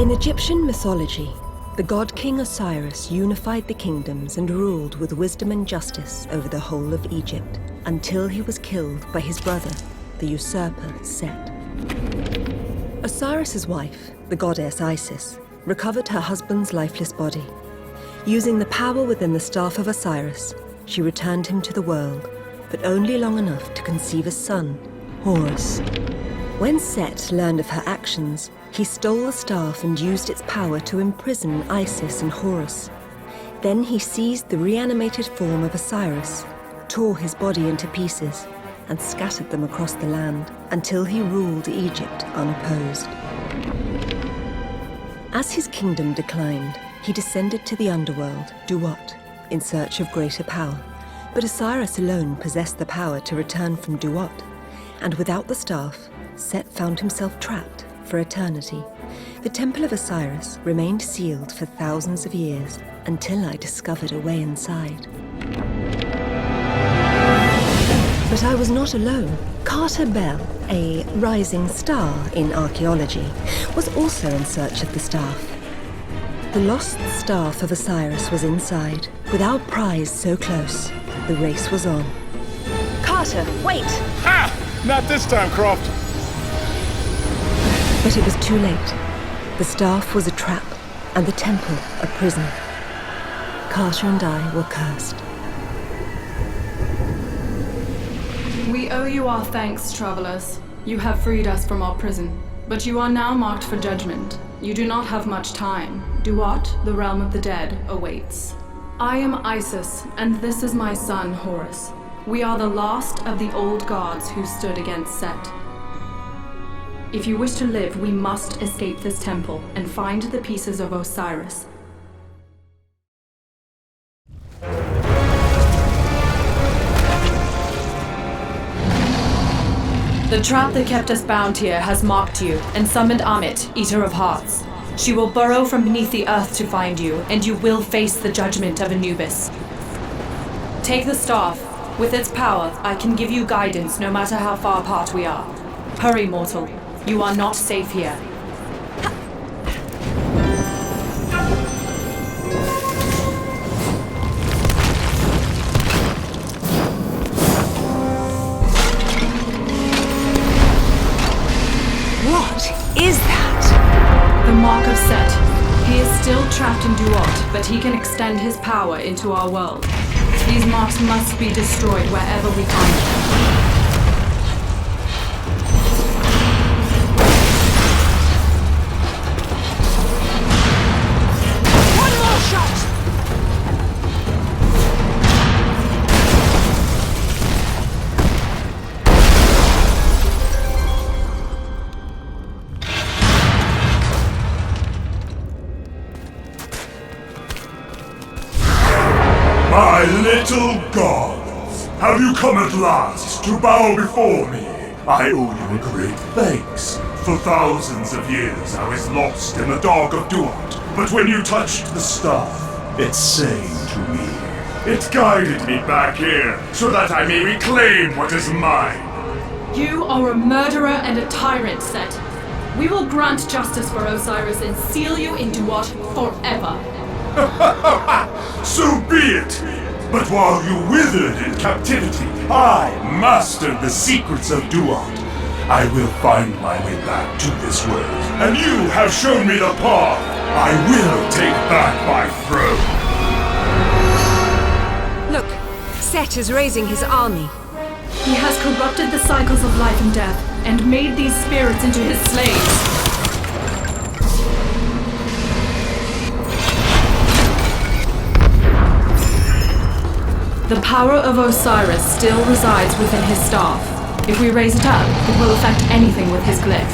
In Egyptian mythology, the god King Osiris unified the kingdoms and ruled with wisdom and justice over the whole of Egypt, until he was killed by his brother, the usurper Set. Osiris's wife, the goddess Isis, recovered her husband's lifeless body. Using the power within the staff of Osiris, she returned him to the world, but only long enough to conceive a son, Horus. When Set learned of her actions, he stole the staff and used its power to imprison Isis and Horus. Then he seized the reanimated form of Osiris, tore his body into pieces, and scattered them across the land until he ruled Egypt unopposed. As his kingdom declined, he descended to the underworld, Duat, in search of greater power. But Osiris alone possessed the power to return from Duat, and without the staff, Set found himself trapped for eternity. The Temple of Osiris remained sealed for thousands of years until I discovered a way inside. But I was not alone. Carter Bell, a rising star in archaeology, was also in search of the staff. The lost staff of Osiris was inside. With our prize so close, the race was on. Carter, wait! Ha! Not this time, Croft. But it was too late. The staff was a trap, and the temple a prison. Carter and I were cursed. We owe you our thanks, travelers. You have freed us from our prison, but you are now marked for judgment. You do not have much time. Duat, the realm of the dead, awaits. I am Isis, and this is my son, Horus. We are the last of the old gods who stood against Set. If you wish to live, we must escape this temple and find the pieces of Osiris. The trap that kept us bound here has marked you and summoned Amit, Eater of Hearts. She will burrow from beneath the earth to find you, and you will face the judgment of Anubis. Take the staff. With its power, I can give you guidance no matter how far apart we are. Hurry, mortal. You are not safe here. What is that? The Mark of Set. He is still trapped in Duat, but he can extend his power into our world. These marks must be destroyed wherever we find them. My little gods, have you come at last to bow before me? I owe you a great thanks. For thousands of years I was lost in the dark of Duat, but when you touched the staff, it sang to me. It guided me back here, so that I may reclaim what is mine. You are a murderer and a tyrant, Set. We will grant justice for Osiris and seal you in Duat forever. So be it! But while you withered in captivity, I mastered the secrets of Duat. I will find my way back to this world, and you have shown me the path. I will take back my throne. Look, Set is raising his army. He has corrupted the cycles of life and death, and made these spirits into his slaves. The power of Osiris still resides within his staff. If we raise it up, it will affect anything with his glyph.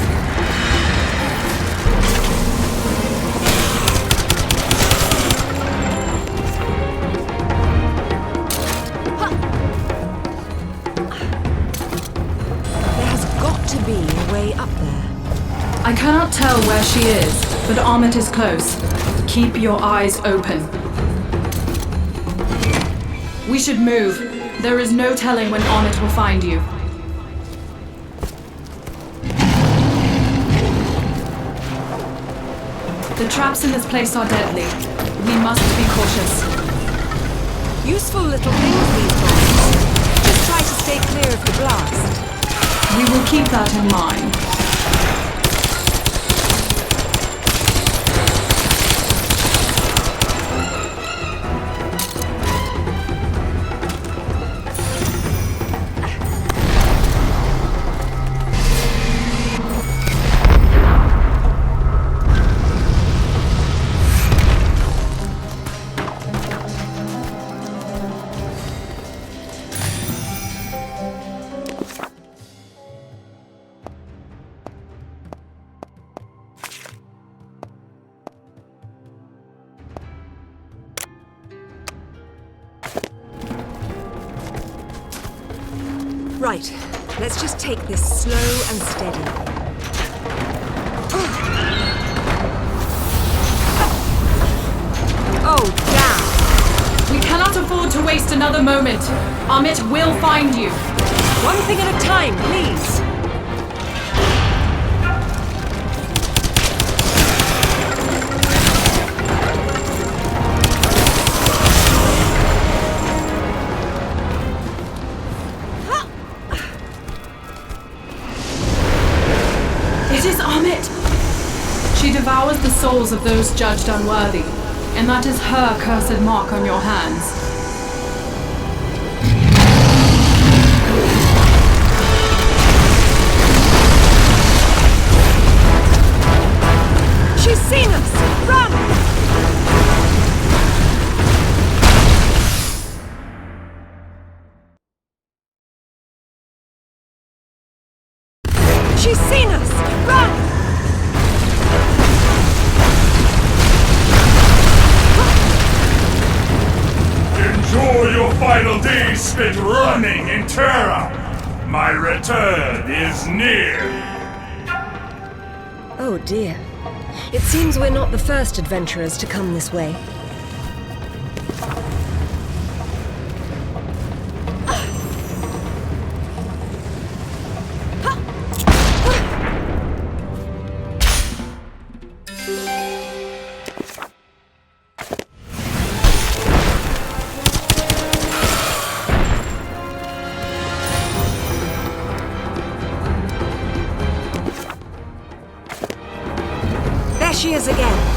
There has got to be a way up there. I cannot tell where she is, but Amit is close. Keep your eyes open. We should move. There is no telling when Amit will find you. The traps in this place are deadly. We must be cautious. Useful little things, these bombs. Just try to stay clear of the blast. We will keep that in mind. Right, let's just take this slow and steady. Oh, damn! We cannot afford to waste another moment. Amit will find you. One thing at a time, please. It is Amit! She devours the souls of those judged unworthy, and that is her cursed mark on your hands. She's seen us! Run! She's seen us! Run! Enjoy your final days spent running in terror. My return is near. Oh dear. It seems we're not the first adventurers to come this way. There she is again.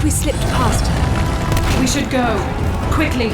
We slipped past her. We should go. Quickly.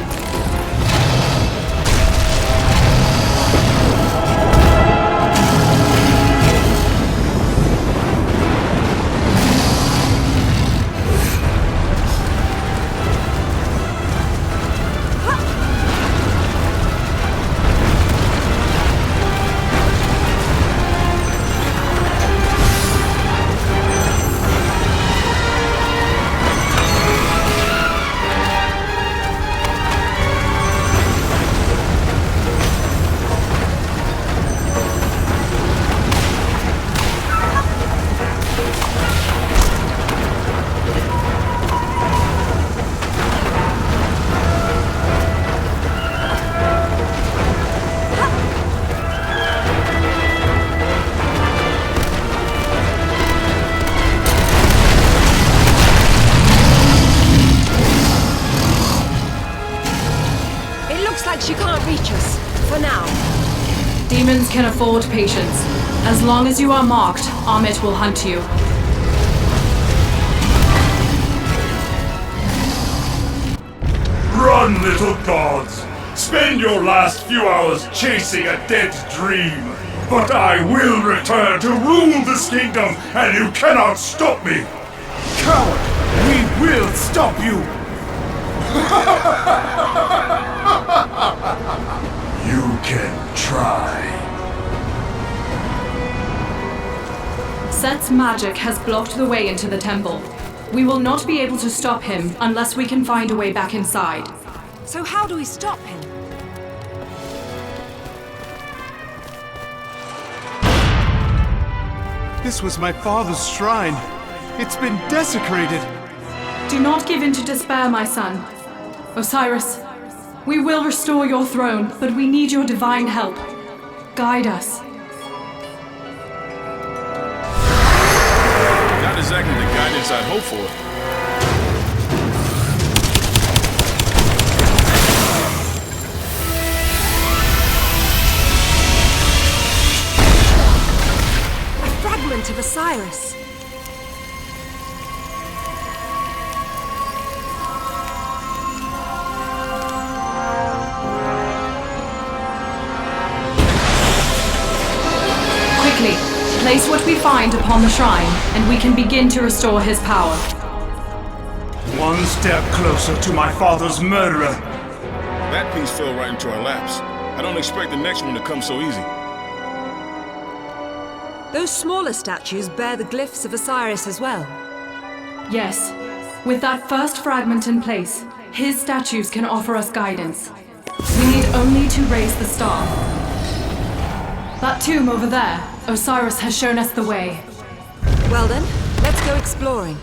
She can't reach us, for now. Demons can afford patience. As long as you are marked, Amit will hunt you. Run, little gods! Spend your last few hours chasing a dead dream! But I will return to rule this kingdom, and you cannot stop me! Coward! We will stop you! You can try. Set's magic has blocked the way into the temple. We will not be able to stop him unless we can find a way back inside. So how do we stop him? This was my father's shrine. It's been desecrated. Do not give in to despair, my son. Osiris, we will restore your throne, but we need your divine help. Guide us. Not exactly the guidance I'd hoped for. A fragment of Osiris. Quickly, place what we find upon the shrine, and we can begin to restore his power. One step closer to my father's murderer. That piece fell right into our laps. I don't expect the next one to come so easy. Those smaller statues bear the glyphs of Osiris as well. Yes, with that first fragment in place, his statues can offer us guidance. We need only to raise the staff. That tomb over there, Osiris has shown us the way. Well then, let's go exploring.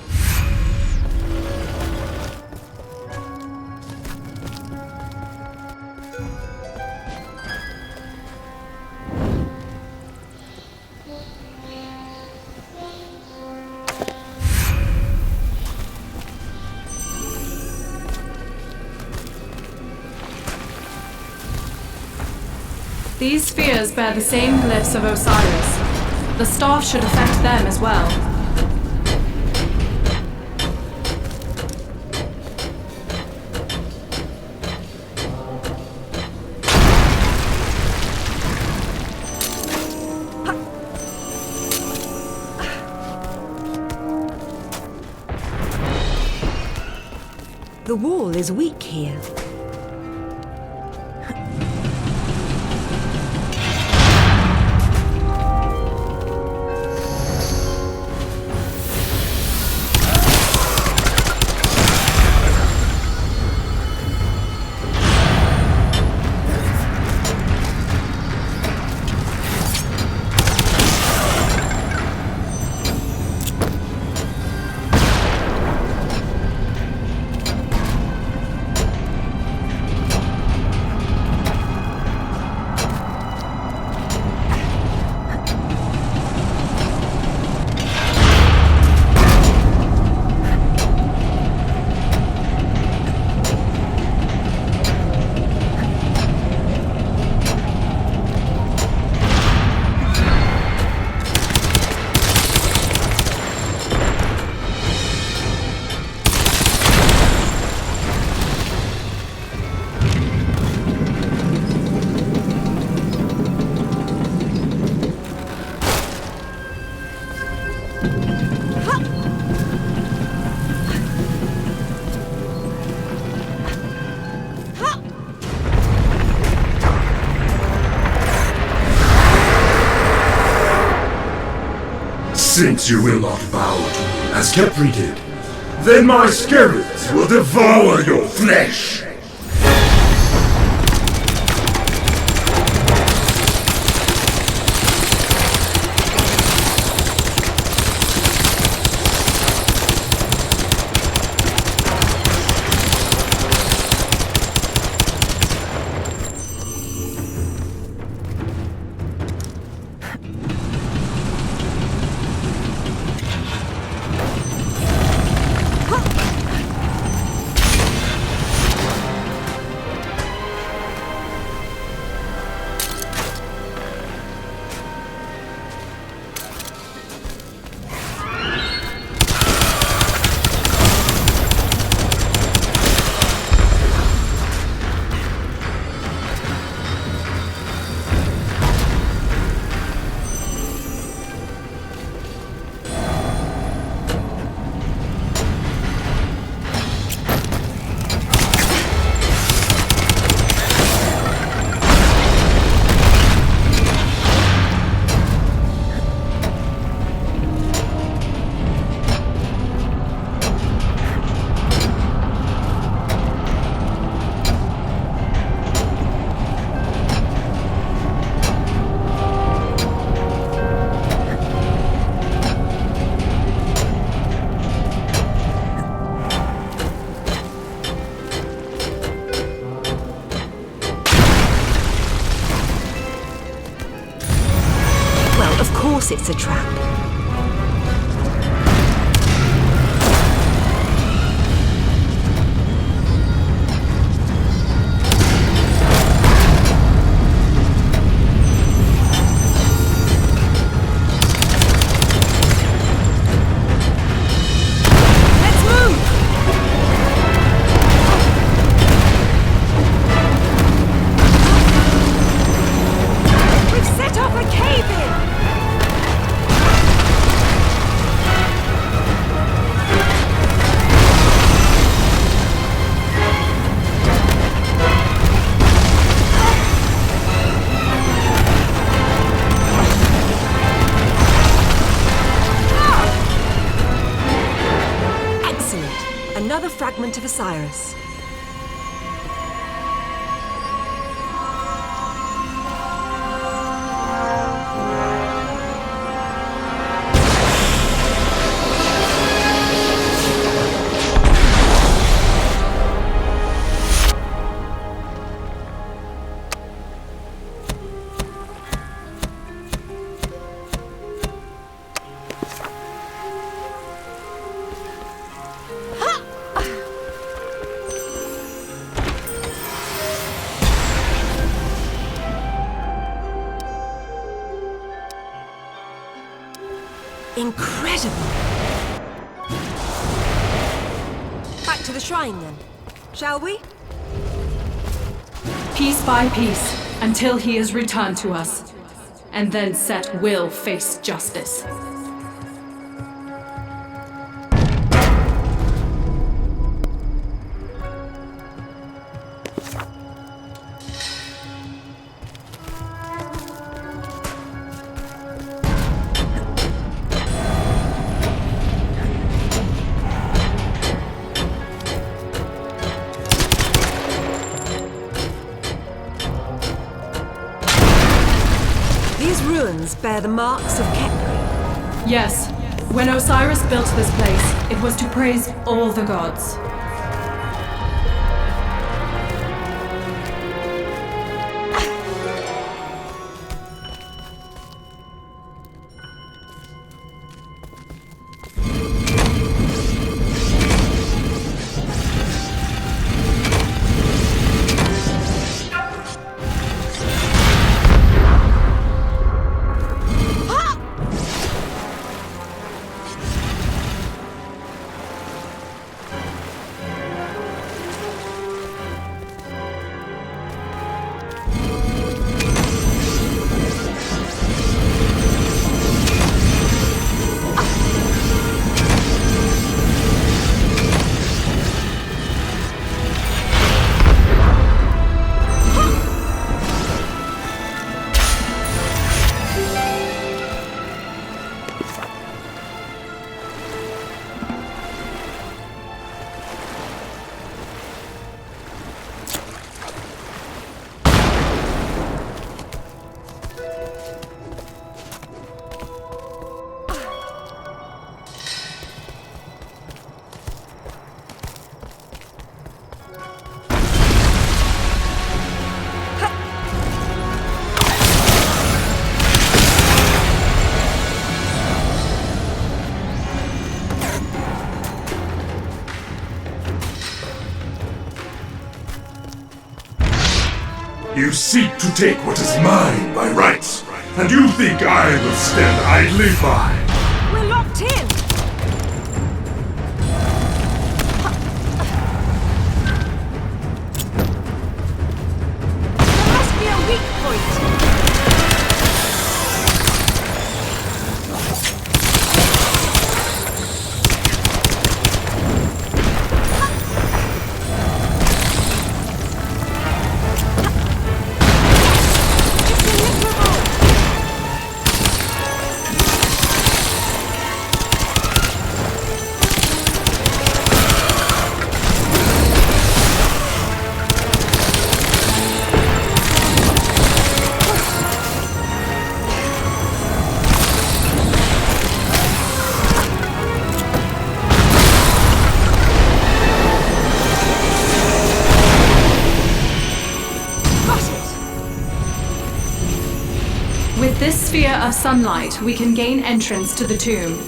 These spheres bear the same glyphs of Osiris. The staff should affect them as well. The wall is weak here. Since you will not bow to me as Kepri did, then my spirit will devour your flesh! course it's a trap. Another fragment of Osiris. Incredible! Back to the shrine then, shall we? Piece by piece, until he is returned to us. And then Set will face justice. These ruins bear the marks of Kepri. Yes, when Osiris built this place, it was to praise all the gods. You seek to take what is mine by rights, and you think I will stand idly by. We're locked in! There must be a weak point! With this sphere of sunlight, we can gain entrance to the tomb.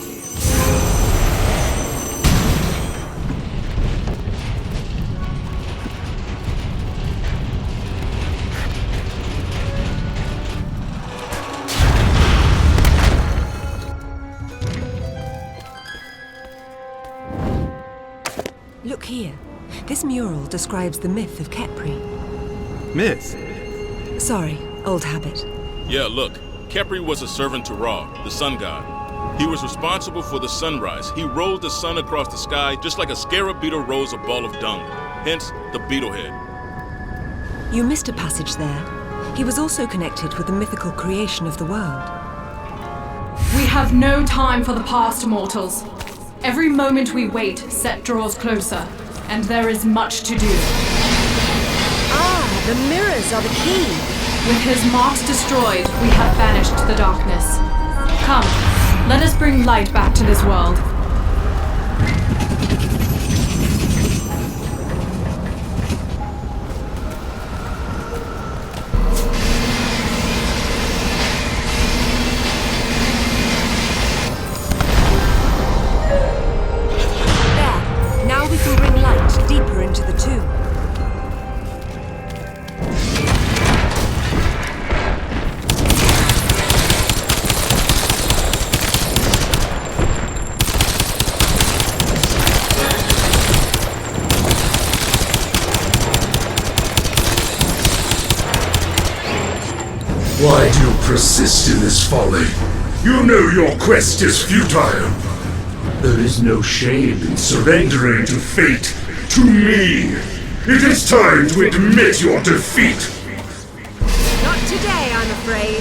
Look here. This mural describes the myth of Khepri. Myth? Sorry, old habit. Yeah, look. Khepri was a servant to Ra, the sun god. He was responsible for the sunrise. He rolled the sun across the sky just like a scarab beetle rolls a ball of dung. Hence, the beetle head. You missed a passage there. He was also connected with the mythical creation of the world. We have no time for the past, mortals. Every moment we wait, Set draws closer, and there is much to do. Ah, the mirrors are the key. With his marks destroyed, we have banished the darkness. Come, let us bring light back to this world. There, now we can bring light deeper into the tomb. Why do you persist in this folly? You know your quest is futile. There is no shame in surrendering to fate, to me. It is time to admit your defeat. Not today, I'm afraid.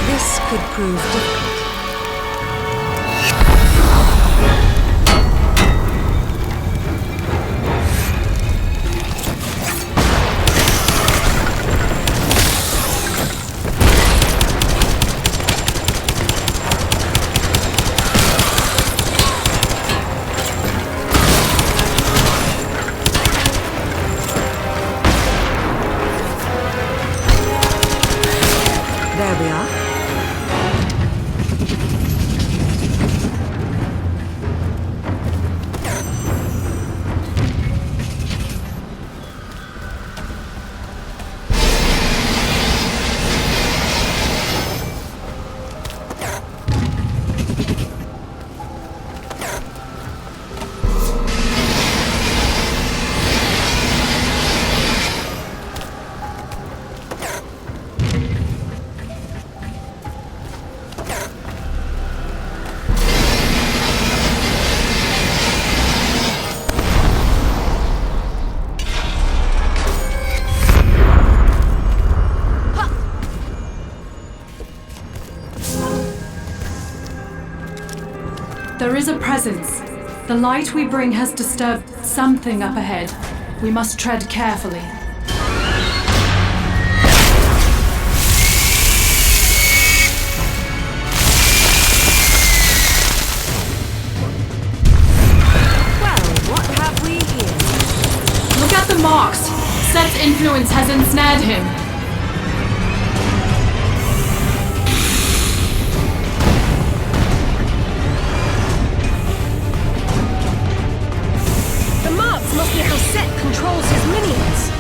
This could prove difficult. There we are. There is a presence. The light we bring has disturbed something up ahead. We must tread carefully. Well, what have we here? Look at the marks. Set's influence has ensnared him. The marks must be how Set controls his minions.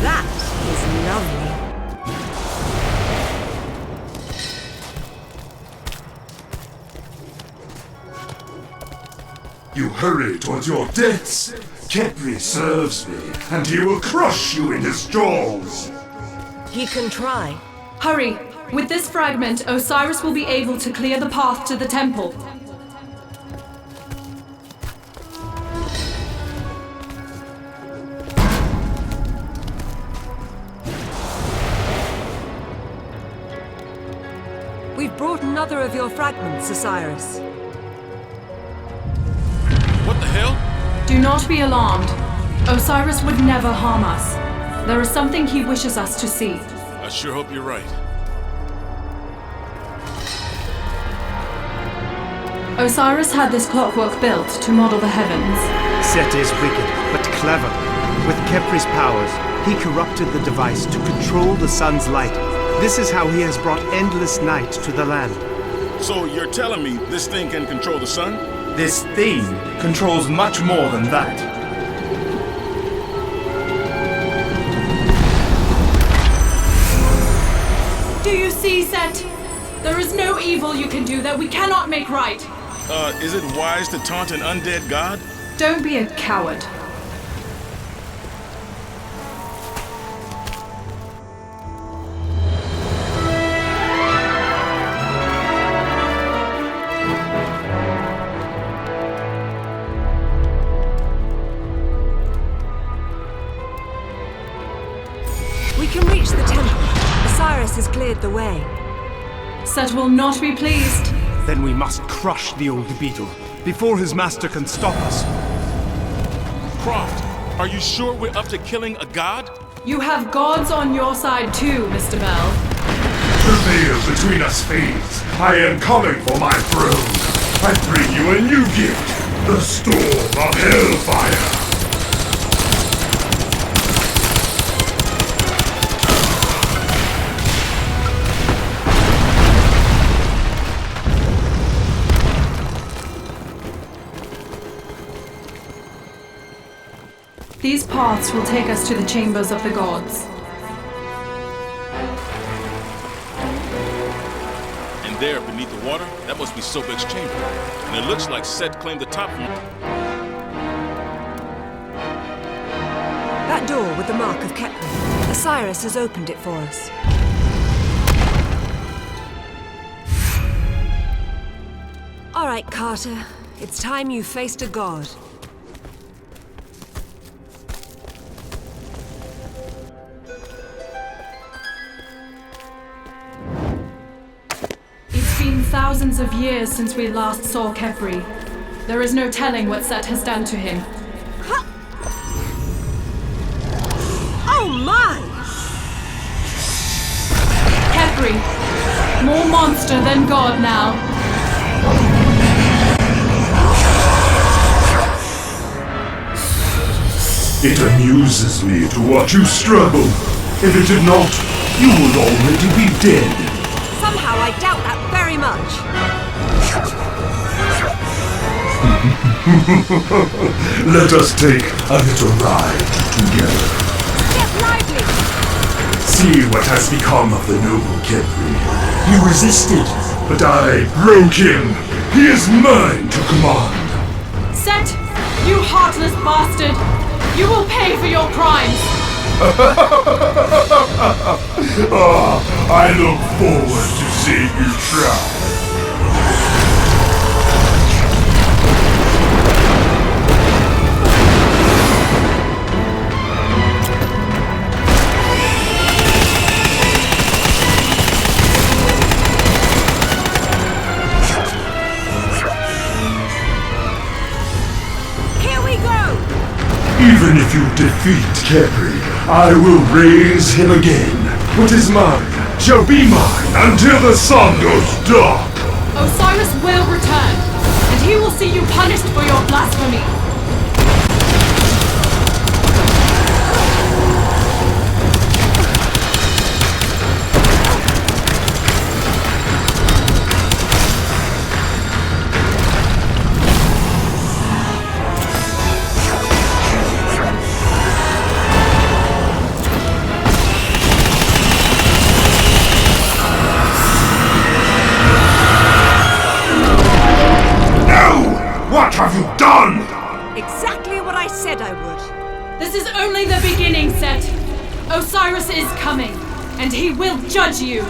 That is lovely. You hurry towards your deaths. Khepri serves me, and he will crush you in his jaws. He can try. Hurry! With this fragment, Osiris will be able to clear the path to the temple. We've brought another of your fragments, Osiris. What the hell? Do not be alarmed. Osiris would never harm us. There is something he wishes us to see. I sure hope you're right. Osiris had this clockwork built to model the heavens. Set is wicked, but clever. With Khepri's powers, he corrupted the device to control the sun's light. This is how he has brought endless night to the land. So you're telling me this thing can control the sun? This thing controls much more than that. Do you see, Set? There is no evil you can do that we cannot make right. Is it wise to taunt an undead god? Don't be a coward. We can reach the temple. Osiris has cleared the way. Set will not be pleased. Then we must crush the old beetle before his master can stop us. Croft, are you sure we're up to killing a god? You have gods on your side too, Mr. Bell. The veil between us fades. I am coming for my throne. I bring you a new gift, the storm of hellfire. These paths will take us to the chambers of the gods. And there, beneath the water, that must be Sobek's chamber. And it looks like Set claimed the top from... That door with the mark of Khepri. Osiris has opened it for us. All right, Carter. It's time you faced a god. It's been thousands of years since we last saw Khepri. There is no telling what Set has done to him. Oh my! Khepri! More monster than god now. It amuses me to watch you struggle. If it did not, you would already be dead. Somehow I doubt that very much. Let us take a little ride together. Get lively! See what has become of the noble Khepri. He resisted, but I broke him. He is mine to command. Set! You heartless bastard! You will pay for your crimes! I look forward to seeing you try. Here we go! Even if you defeat Khepri, I will raise him again. What is mine shall be mine until the sun goes dark. Osiris will return, and he will see you punished for your blasphemy. This is only the beginning, Set. Osiris is coming, and he will judge you.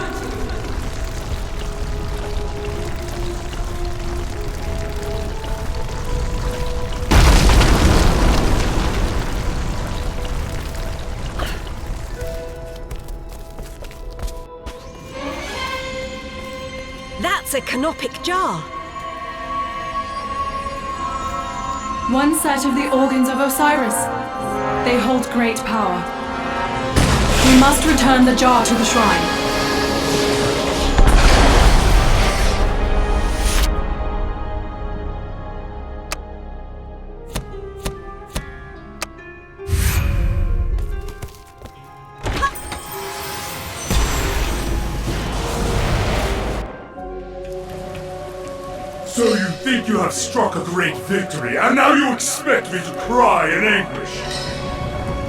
That's a canopic jar. One set of the organs of Osiris. They hold great power. We must return the jar to the shrine. So you think you have struck a great victory, and now you expect me to cry in anguish?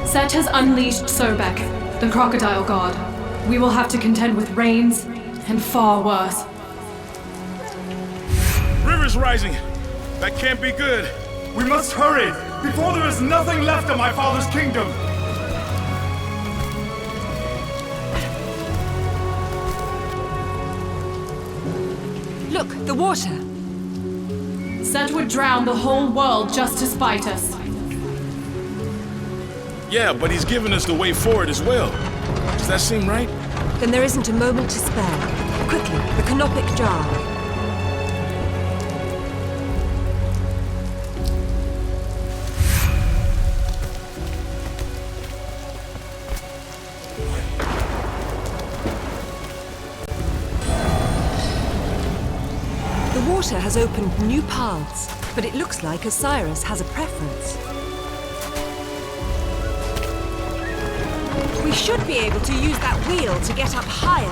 Set has unleashed Sobek, the crocodile god. We will have to contend with rains, and far worse. River's rising. That can't be good. We must hurry, before there is nothing left of my father's kingdom. Look, the water. Set would drown the whole world just to spite us. Yeah, but he's given us the way forward as well. Does that seem right? Then there isn't a moment to spare. Quickly, the canopic jar. The water has opened new paths, but it looks like Osiris has a preference. We should be able to use that wheel to get up higher.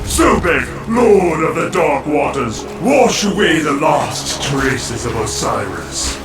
Sobek, Lord of the Dark Waters, wash away the last traces of Osiris.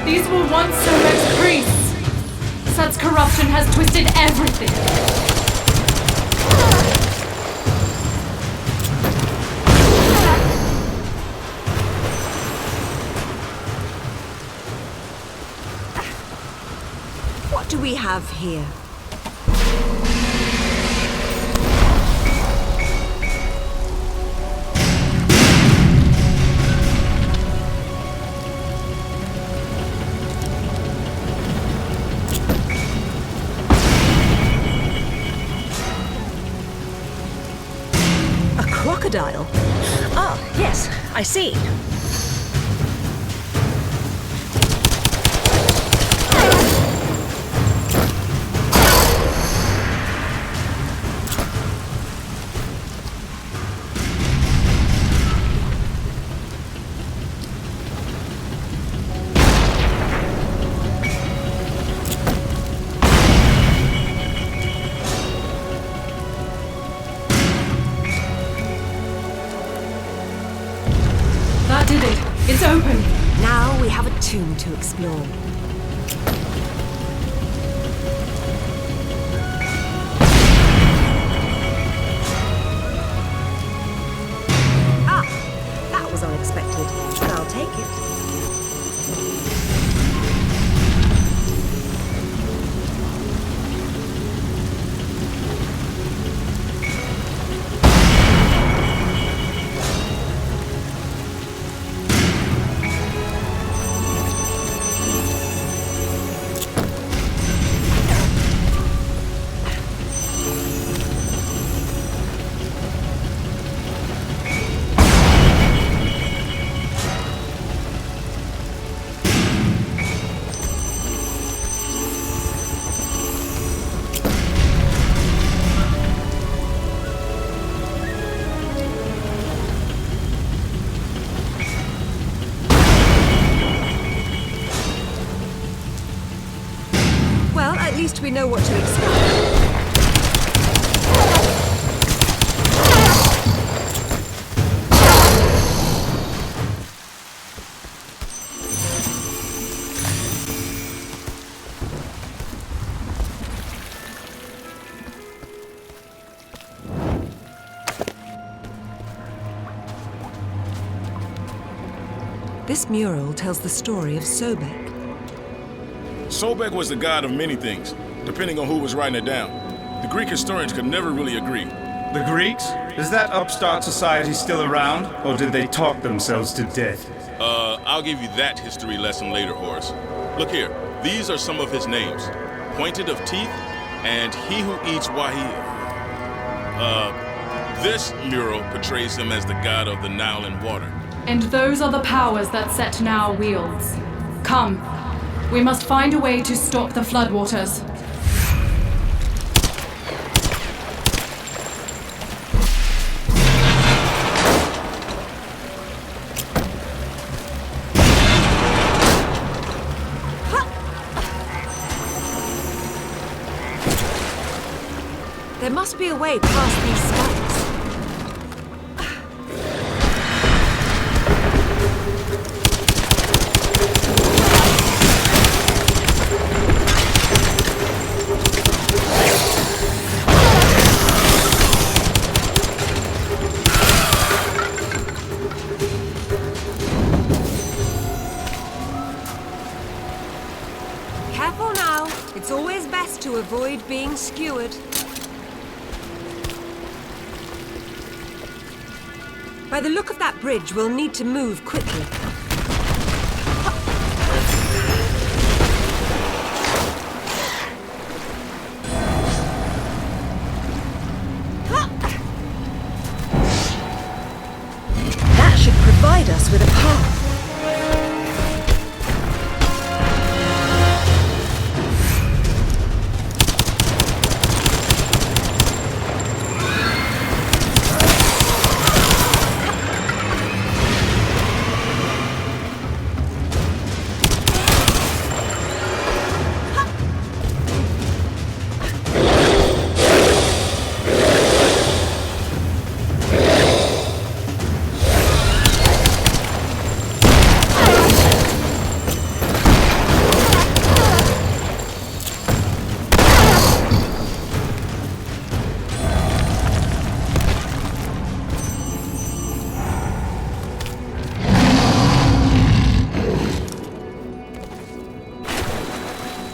These were once Sobek's priests. Set's corruption has twisted everything. What do we have here? Crocodile? Ah, yes. I see. That did it. It's open. Now we have a tomb to explore. Ah, that was unexpected, but I'll take it. Well, at least we know what to expect. This mural tells the story of Sobek. Sobek was the god of many things, depending on who was writing it down. The Greek historians could never really agree. The Greeks? Is that upstart society still around, or did they talk themselves to death? I'll give you that history lesson later, Horace. Look here, these are some of his names. Pointed of Teeth, and He Who Eats Wahia. This mural portrays him as the god of the Nile and water. And those are the powers that Set now wields. Come. We must find a way to stop the floodwaters. There must be a way past these spikes. Careful now. It's always best to avoid being skewered. By the look of that bridge, we'll need to move quickly. That should provide us with a path.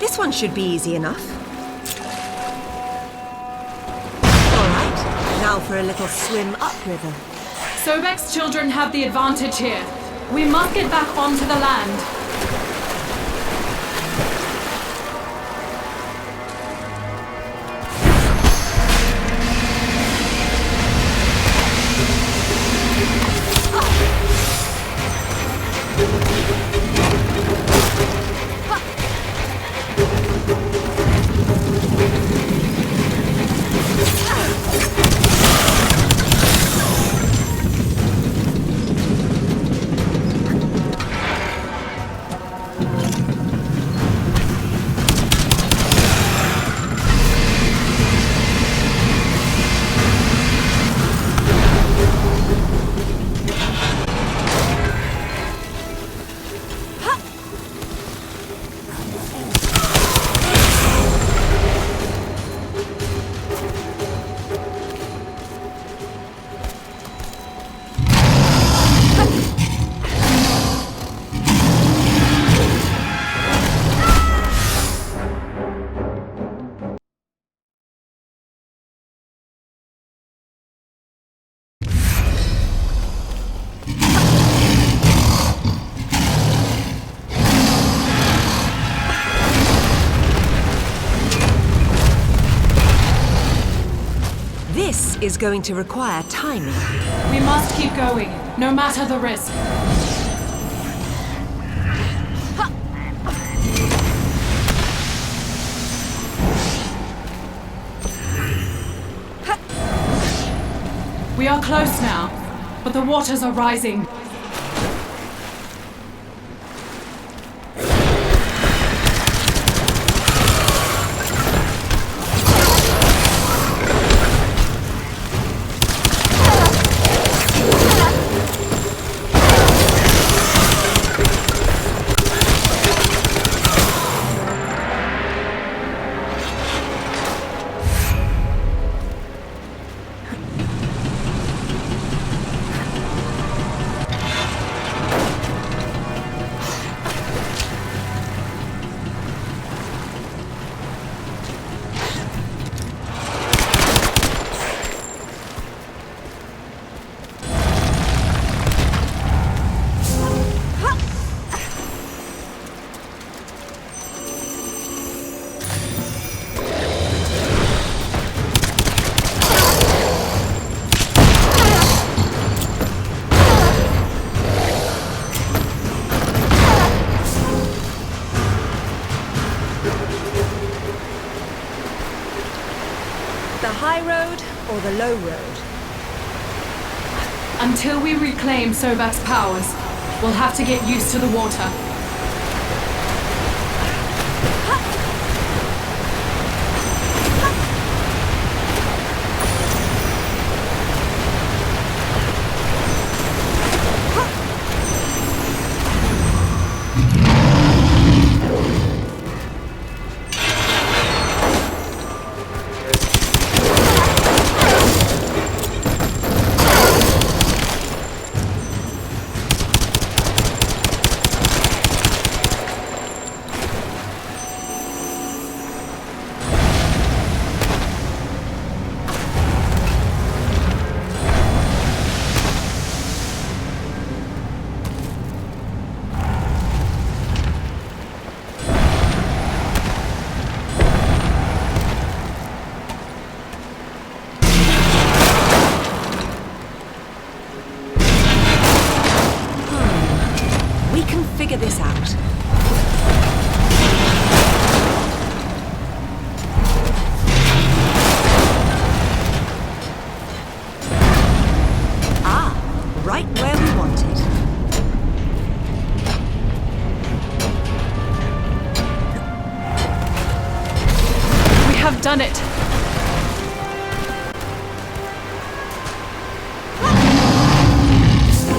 This one should be easy enough. All right, now for a little swim upriver. Sobek's children have the advantage here. We must get back onto the land. is going to require timing. We must keep going, no matter the risk. We are close now, but the waters are rising. The high road or the low road? Until we reclaim Sobek's powers, we'll have to get used to the water. Figure this out. Ah, right where we wanted. We have done it!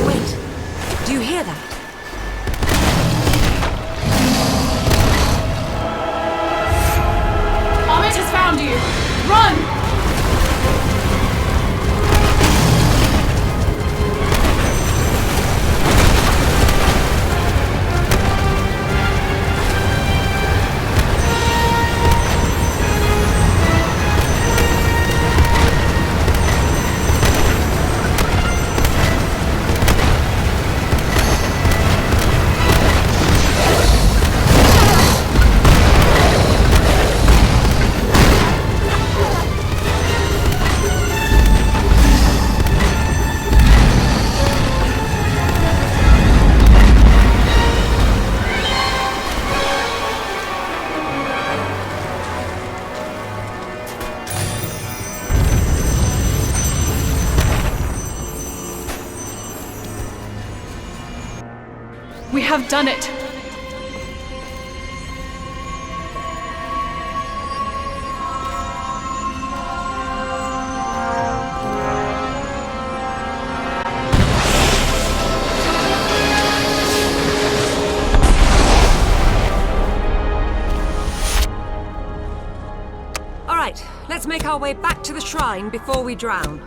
Wait, do you hear that? Found you! Run! We have done it! All right, let's make our way back to the shrine before we drown.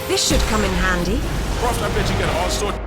This should come in handy. Croft, I bet you got all sorts.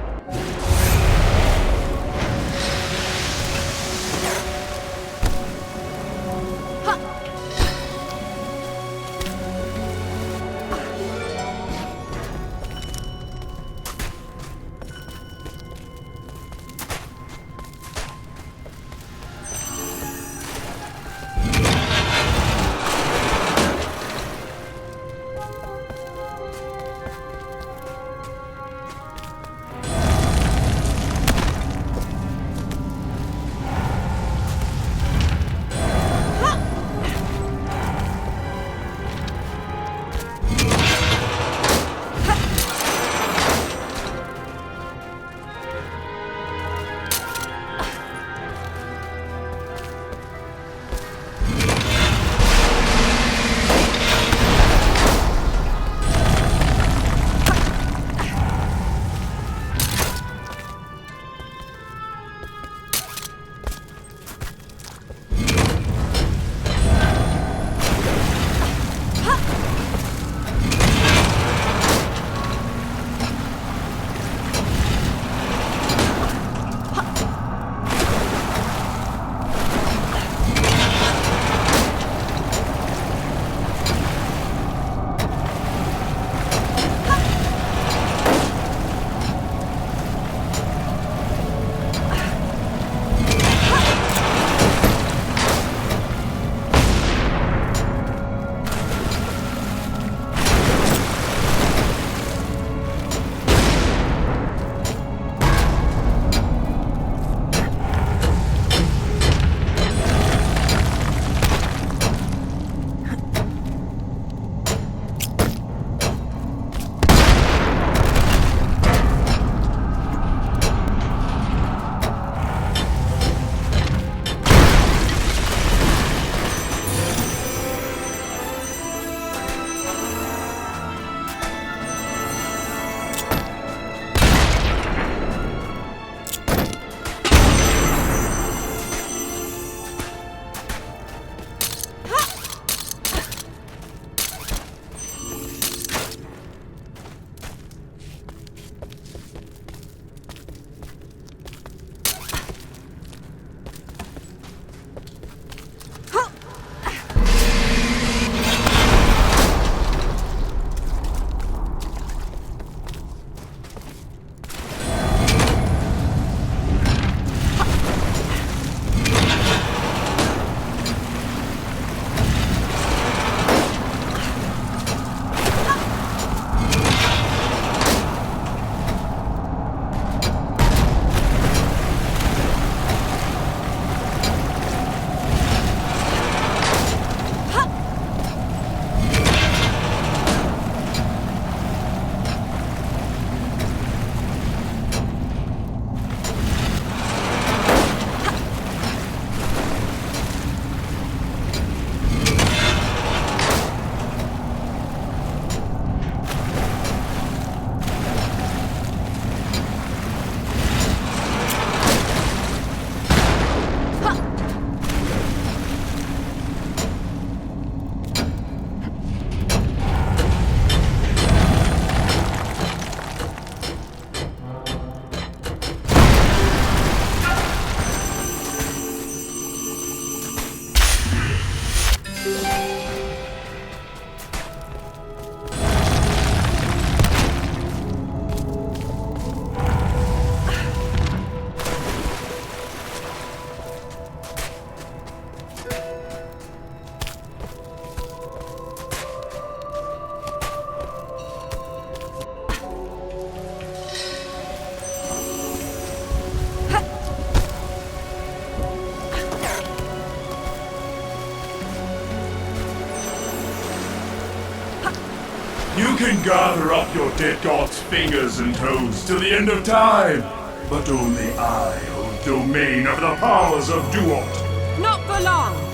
You can gather up your dead god's fingers and toes till the end of time, but only I hold domain of the powers of Duat. Not for long!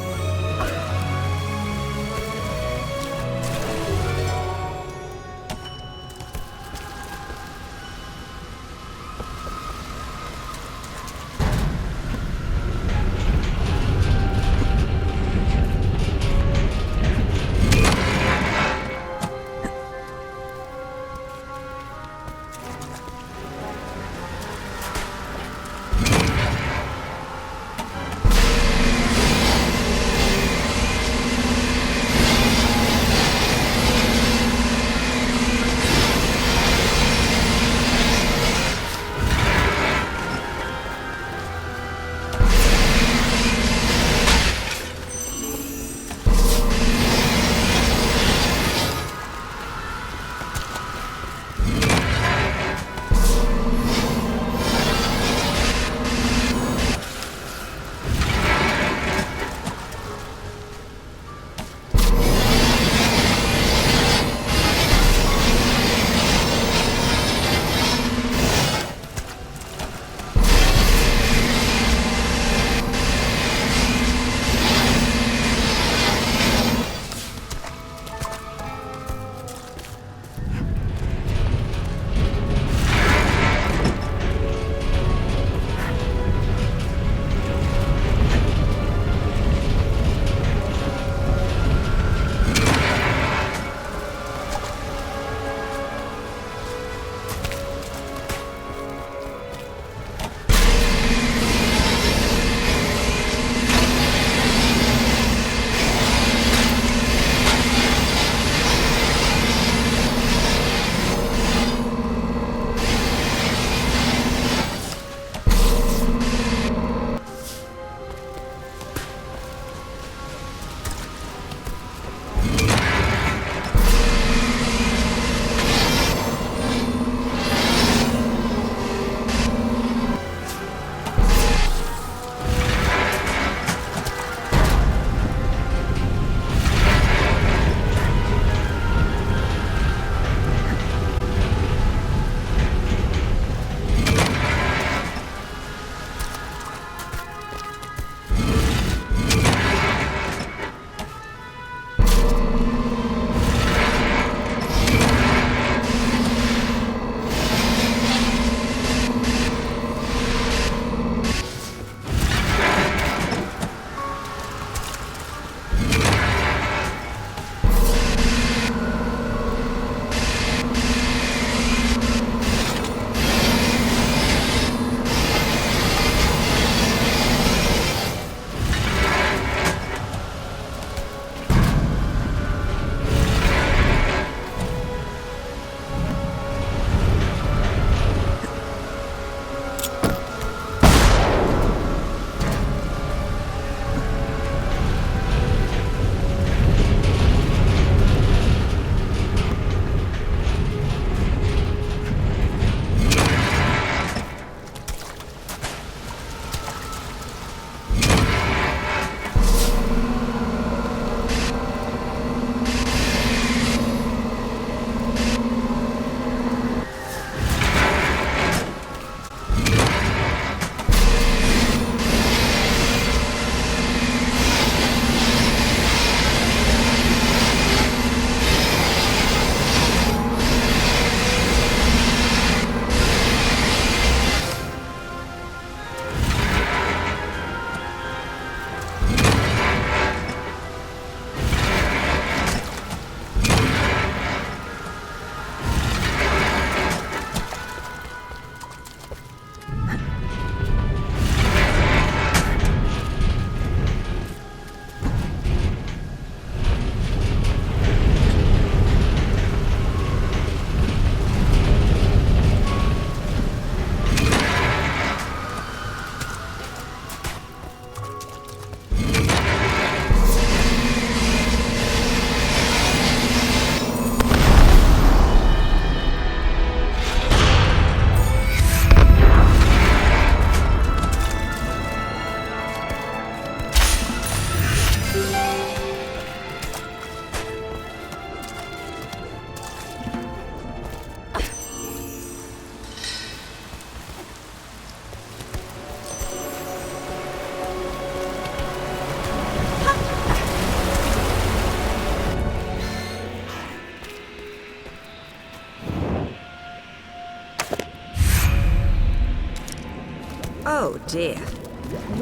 Oh dear.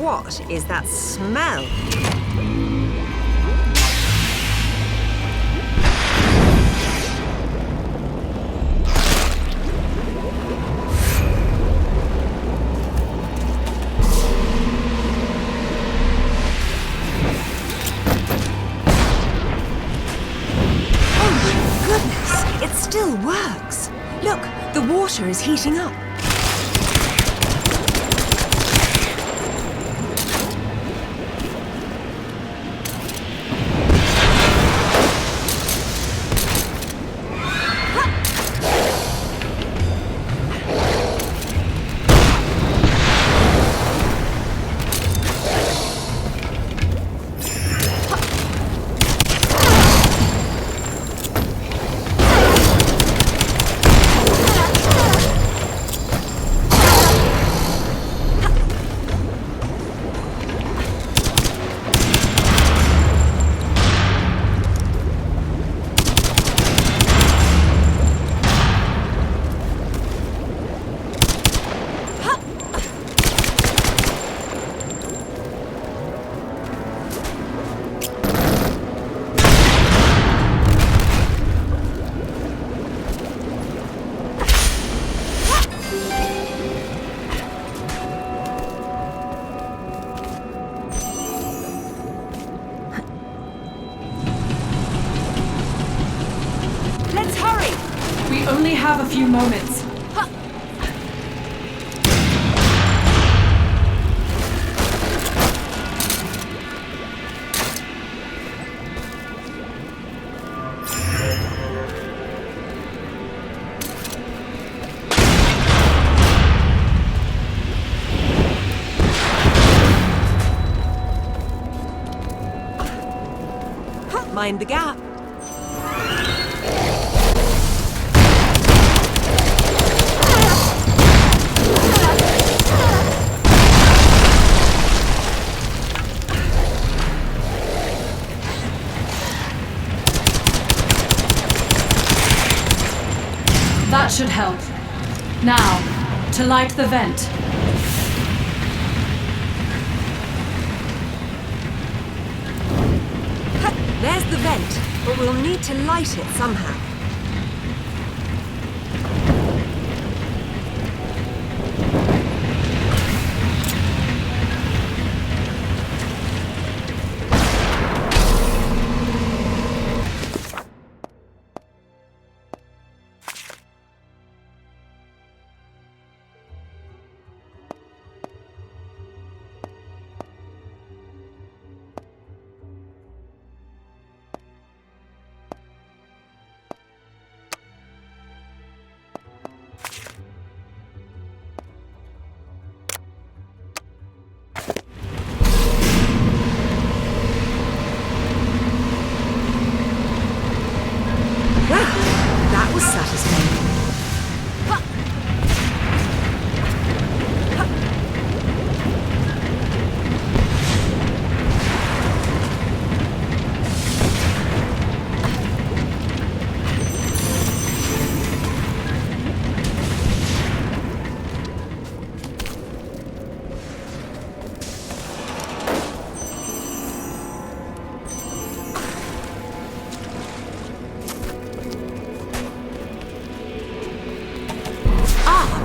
What is that smell? It still works. Look, the water is heating up. We only have a few moments. Mind the gap. That should help. Now, to light the vent. There's the vent, but we'll need to light it somehow. That was satisfying.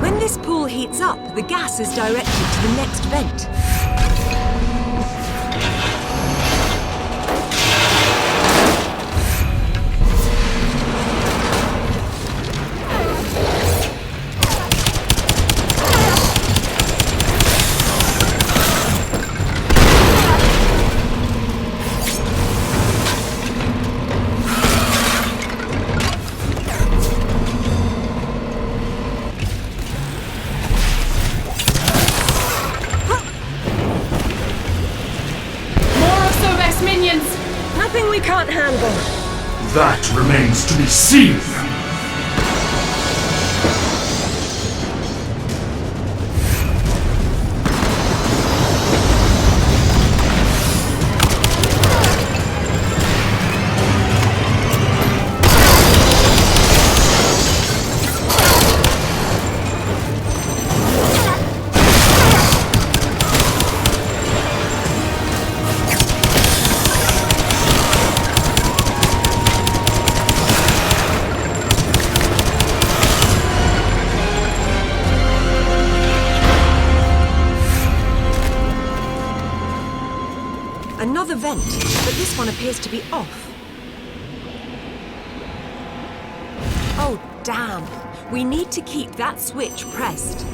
When this pool heats up, the gas is directed to the next vent. Nothing we can't handle. That remains to be seen. appears to be off. Oh, damn. We need to keep that switch pressed.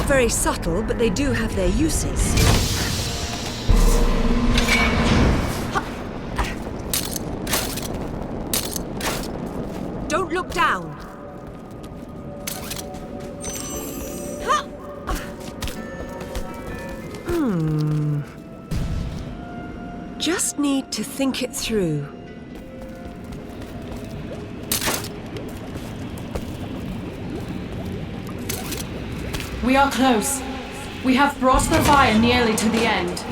Very subtle, but they do have their uses. Don't look down. Just need to think it through. We are close. We have brought the fire nearly to the end.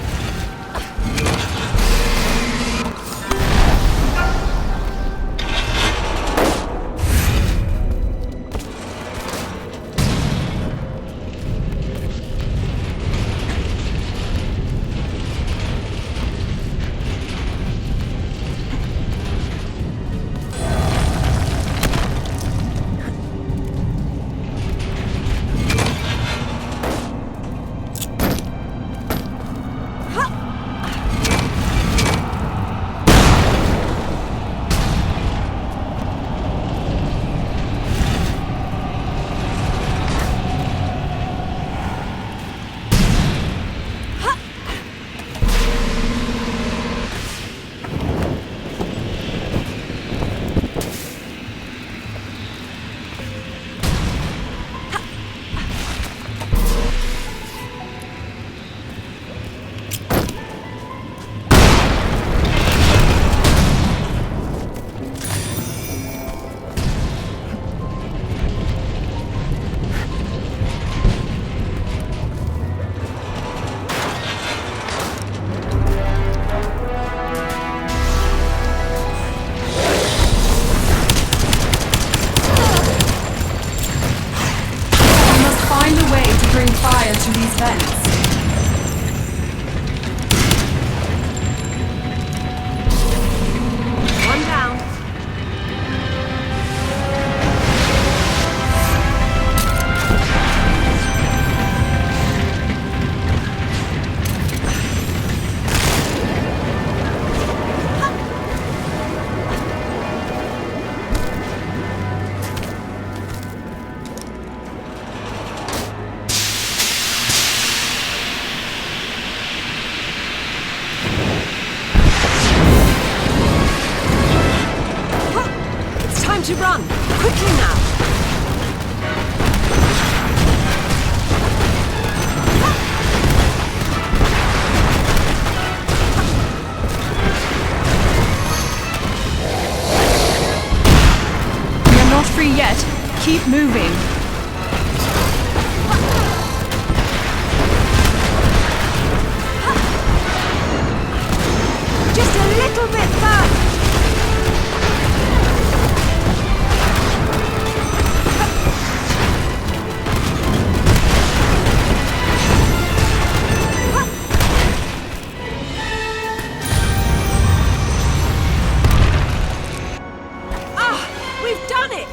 To these vents. One down. To run! Quickly now! We are not free yet. Keep moving. Just a little bit further! We've done it!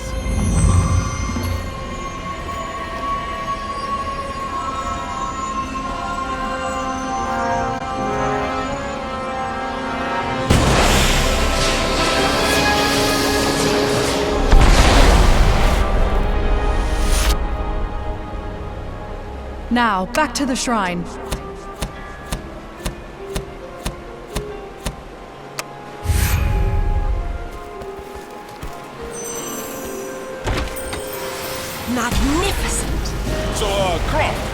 Now, back to the shrine. Magnificent! So, Croft,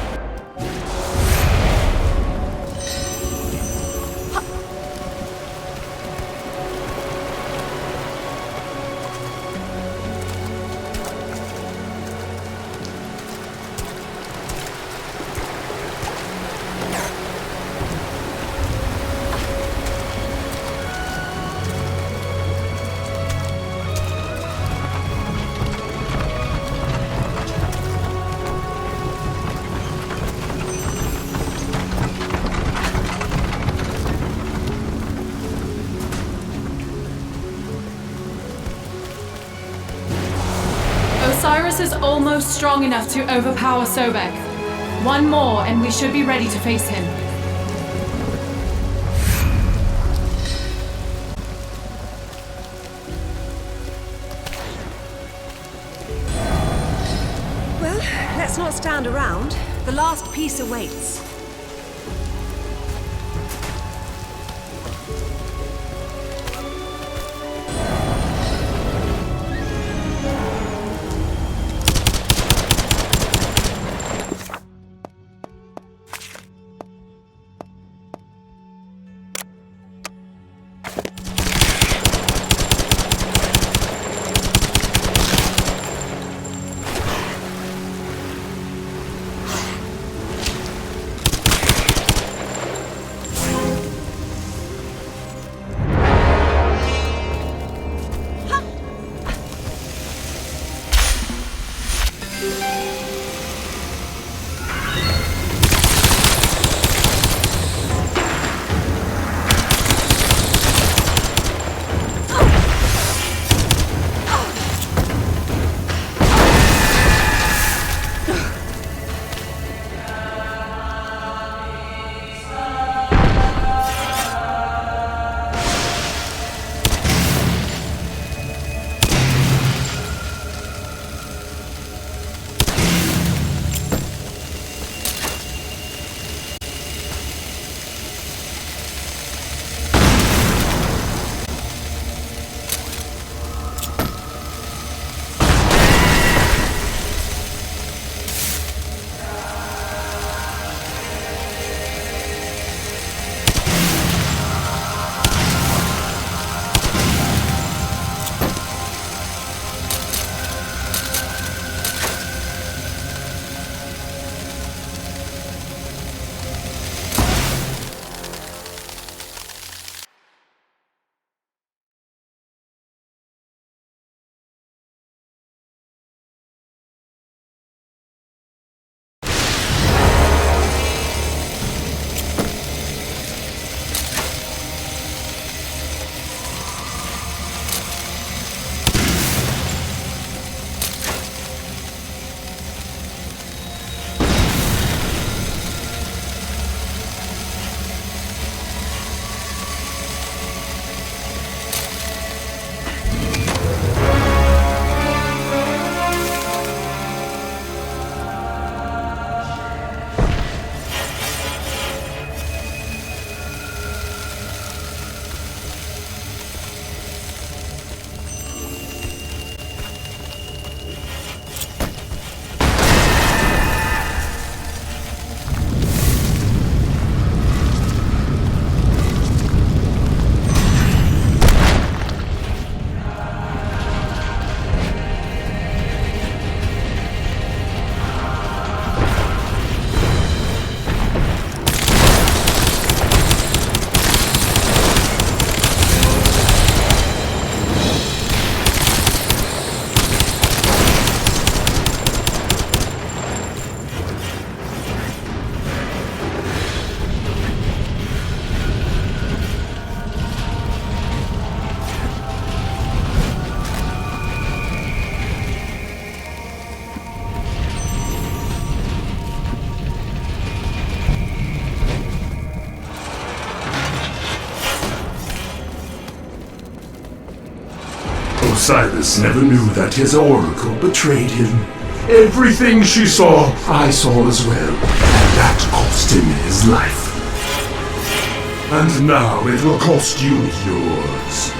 Osiris is almost strong enough to overpower Sobek. One more and we should be ready to face him. Well, let's not stand around. The last piece awaits. Osiris never knew that his oracle betrayed him. Everything she saw, I saw as well, and that cost him his life. And now it will cost you yours.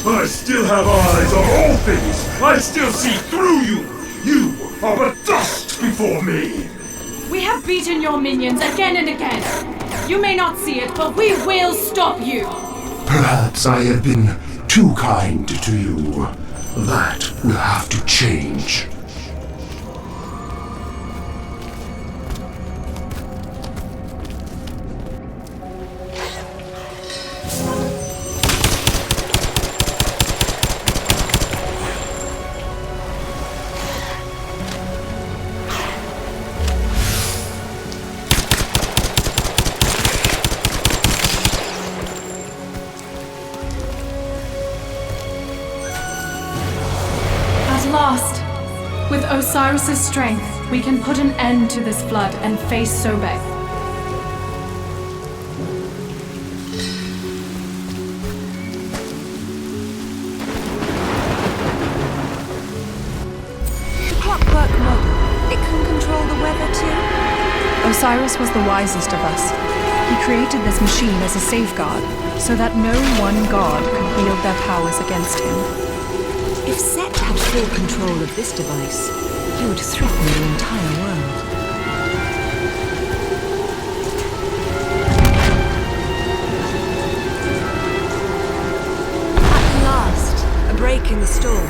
I still have eyes on all things! I still see through you! You are but dust before me! We have beaten your minions again and again. You may not see it, but we will stop you. Perhaps I have been too kind to you. That will have to change. Lost. With Osiris' strength, we can put an end to this flood and face Sobek. The clockwork model, it can control the weather too? Osiris was the wisest of us. He created this machine as a safeguard, so that no one god could wield their powers against him. If Set had full control of this device, he would threaten the entire world. At last, a break in the storm.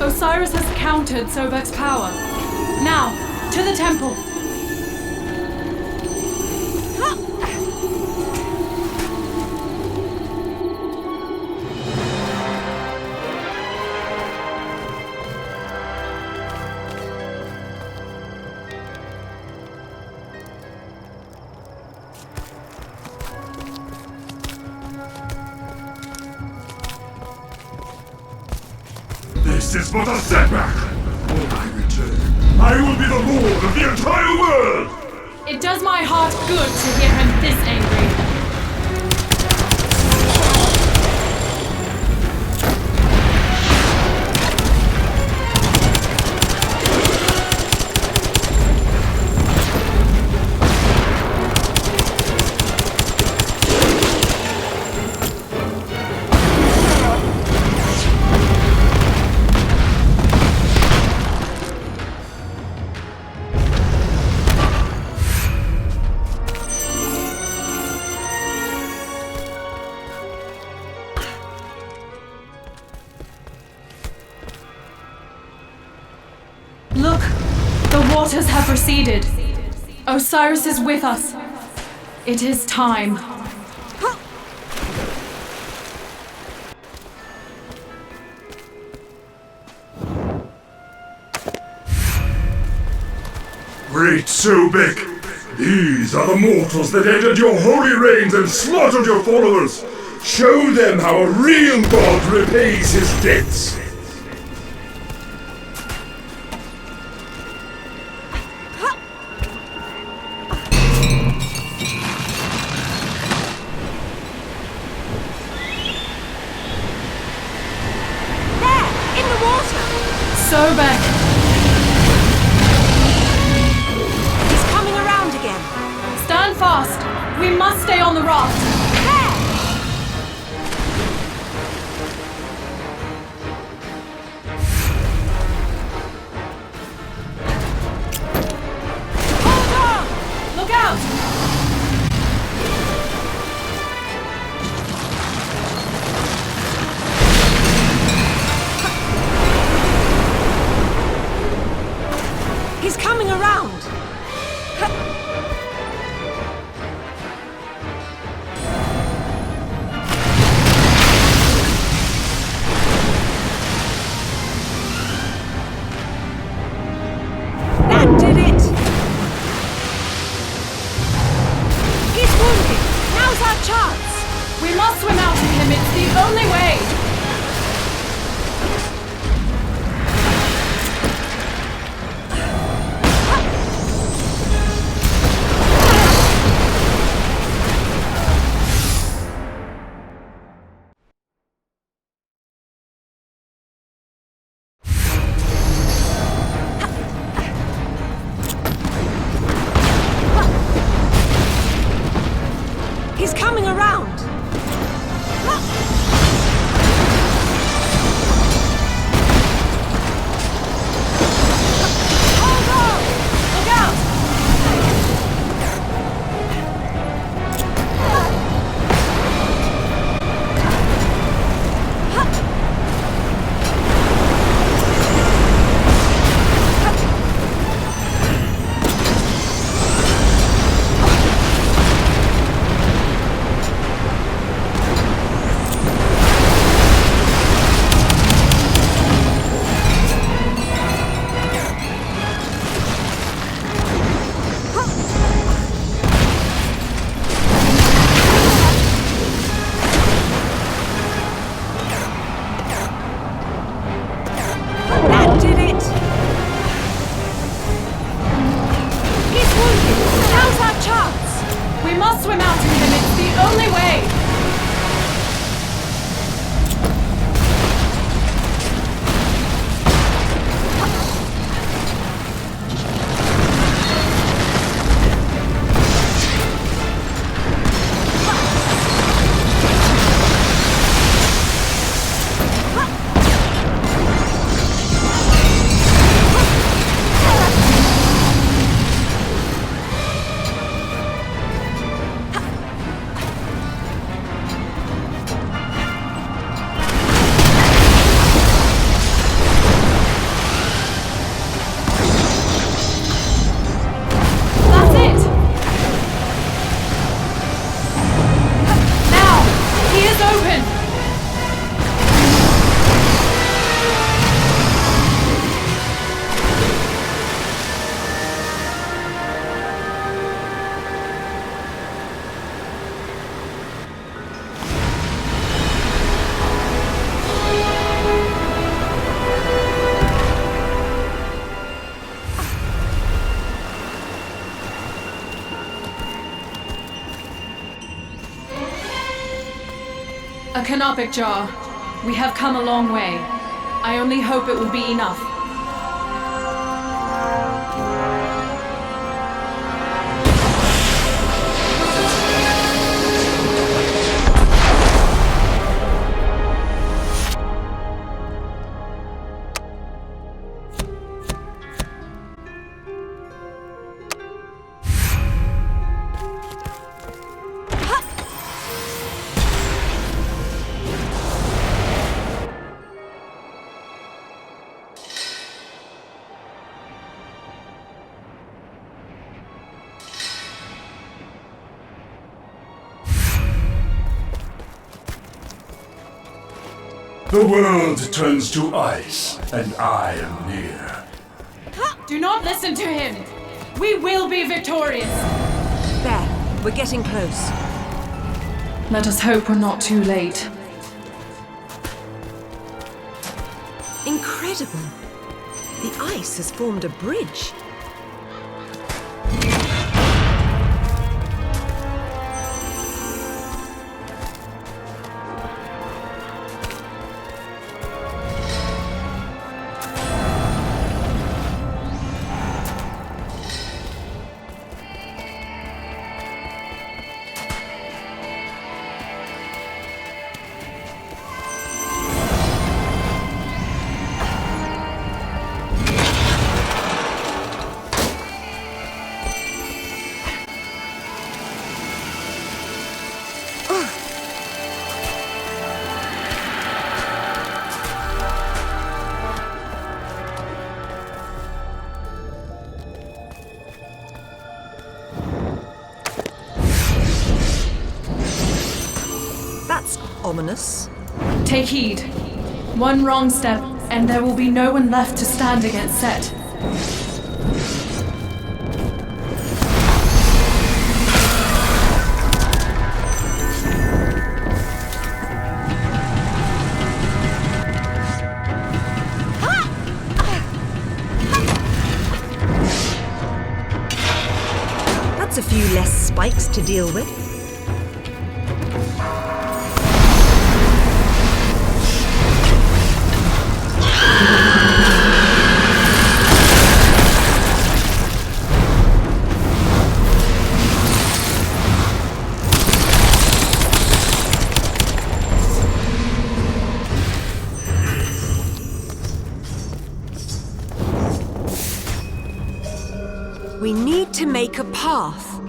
Osiris has countered Sobek's power. Now, to the temple! This is but a setback. When I return, I will be the lord of the entire world! It does my heart good to hear him this angry. Look! The waters have receded. Osiris is with us. It is time. Great Sobek! These are the mortals that entered your holy reigns and slaughtered your followers! Show them how a real god repays his debts! Sobek! He's coming around again. Stand fast! We must stay on the raft! There! Hold on! Look out! He's coming around! That did it! He's wounded! Now's our chance! We must swim out to him, it's the only way! He's coming around! must swim out to him. It's the only way. A canopic jar. We have come a long way. I only hope it will be enough. The world turns to ice, and I am near. Do not listen to him! We will be victorious! There, we're getting close. Let us hope we're not too late. Incredible! The ice has formed a bridge. That's ominous. Take heed. One wrong step, and there will be no one left to stand against Set. That's a few less spikes to deal with. We need to make a path.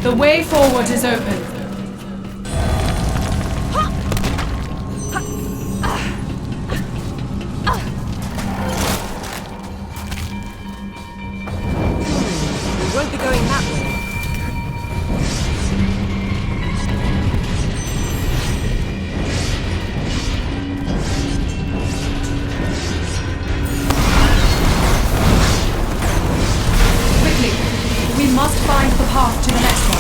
The way forward is open. We won't be going that way. Quickly, we must find the path to the next one.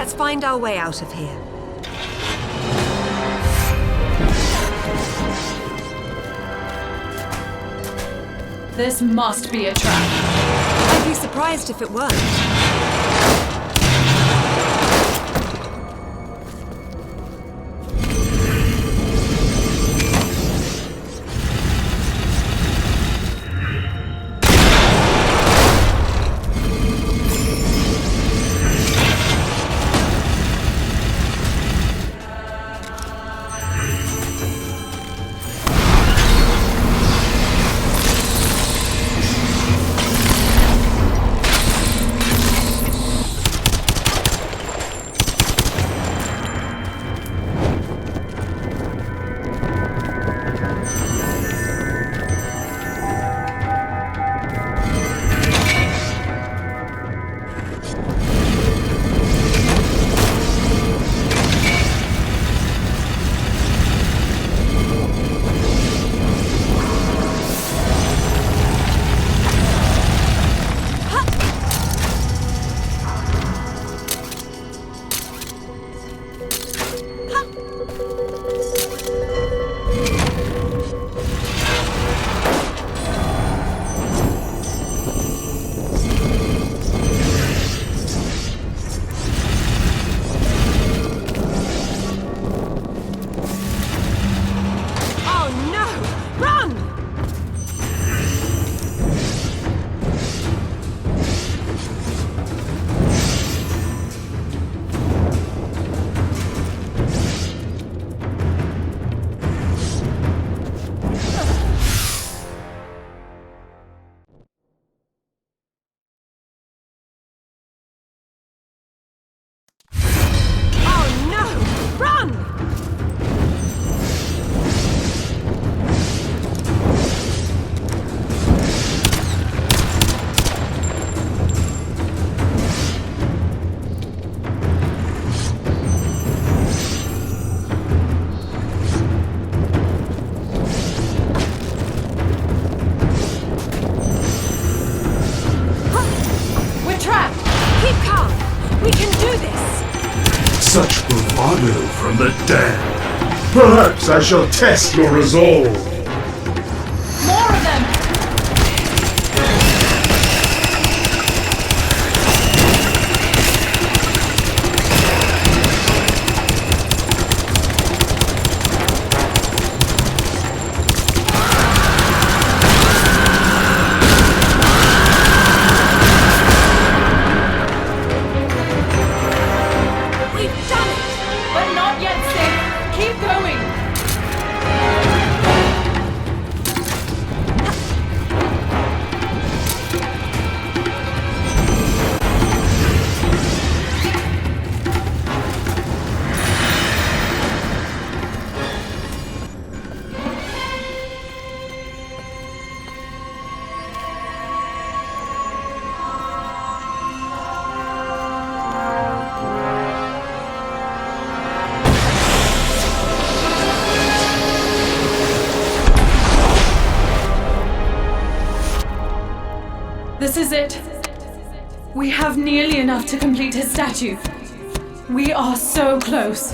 Let's find our way out of here. This must be a trap. I'd be surprised if it weren't. Such bravado from the dead. Perhaps I shall test your resolve. More of them! This is it. We have nearly enough to complete his statue. We are so close.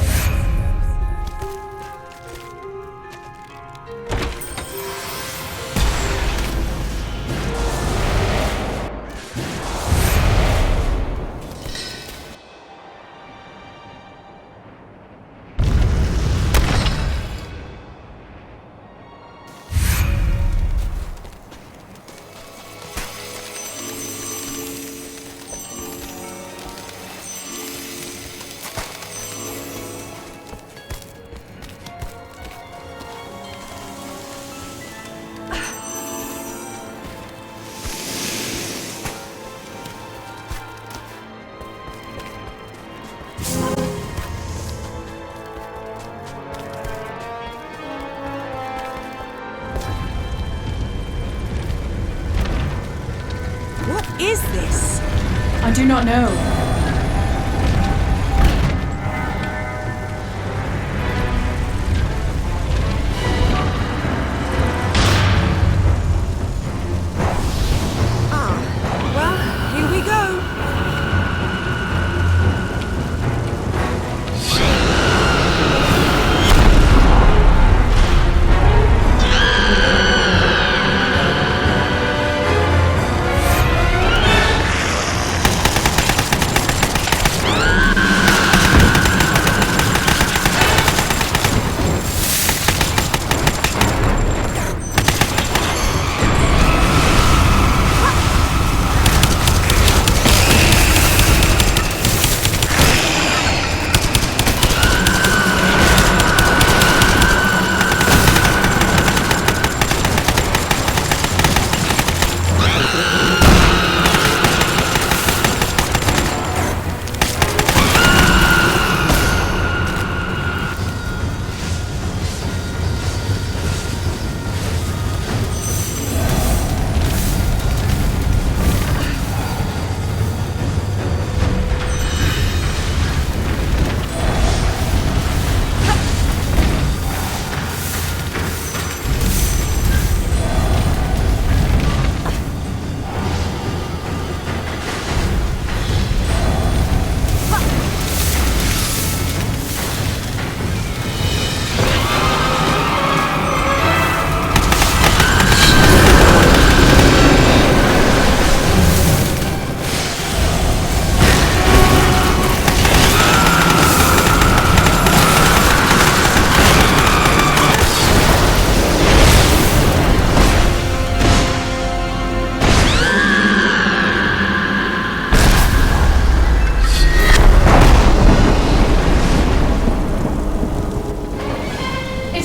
What is this? I do not know. Well, here we go.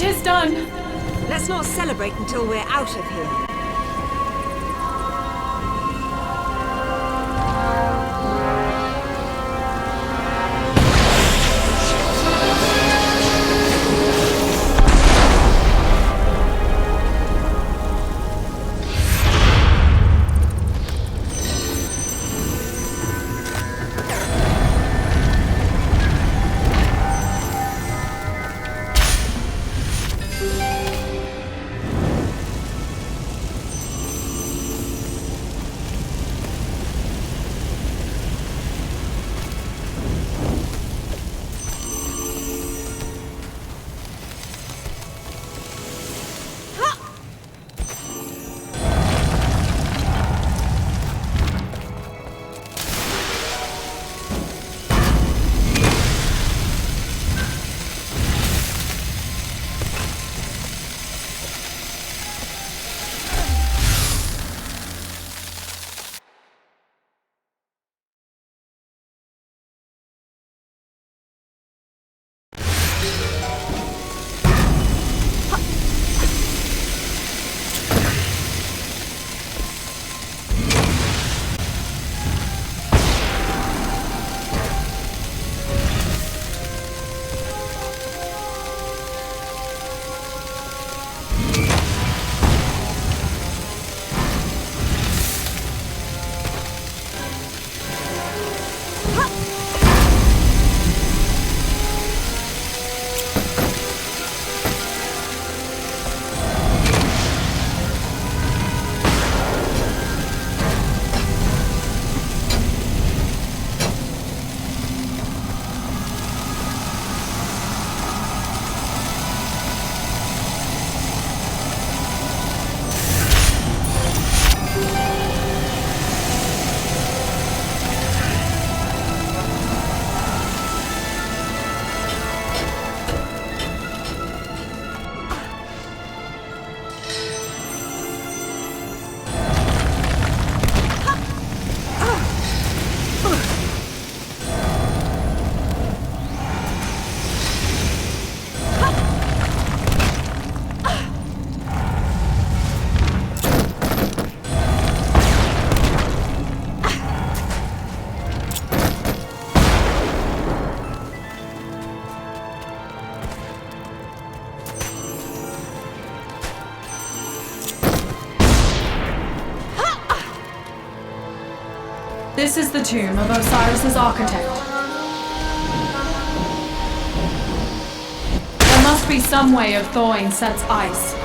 is done! Let's not celebrate until we're out of here. This is the tomb of Osiris's architect. There must be some way of thawing Set's ice.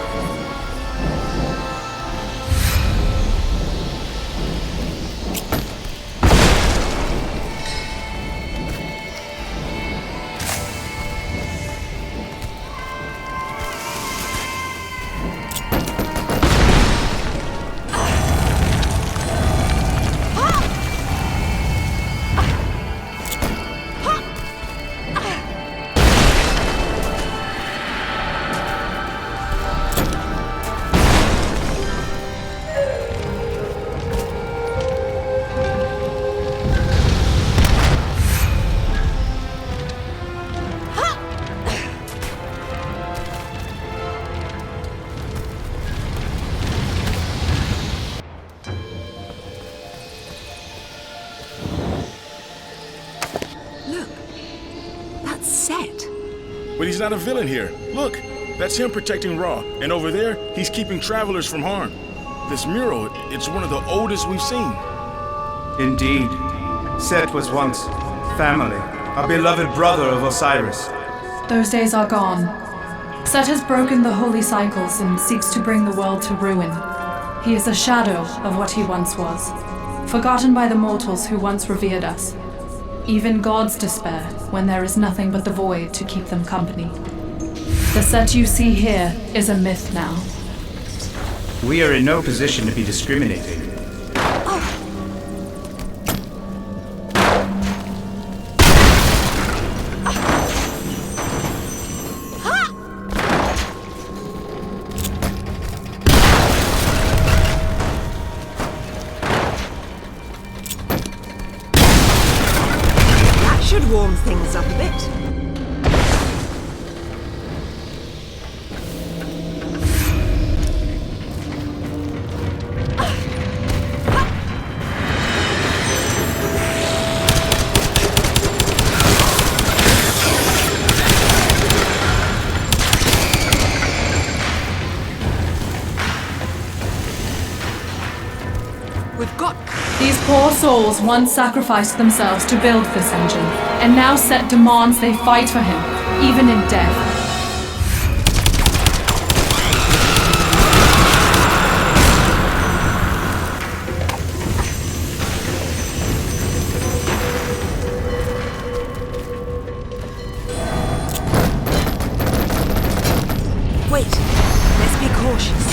But he's not a villain here. Look, that's him protecting Ra. And over there, he's keeping travelers from harm. This mural, it's one of the oldest we've seen. Indeed. Set was once family, a beloved brother of Osiris. Those days are gone. Set has broken the holy cycles and seeks to bring the world to ruin. He is a shadow of what he once was, forgotten by the mortals who once revered us. Even gods despair when there is nothing but the void to keep them company. The Set you see here is a myth now. We are in no position to be discriminating. Warm things up a bit. We've got... These poor souls once sacrificed themselves to build this engine, and now Set demands they fight for him, even in death. Wait, let's be cautious.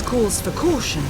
Calls for caution.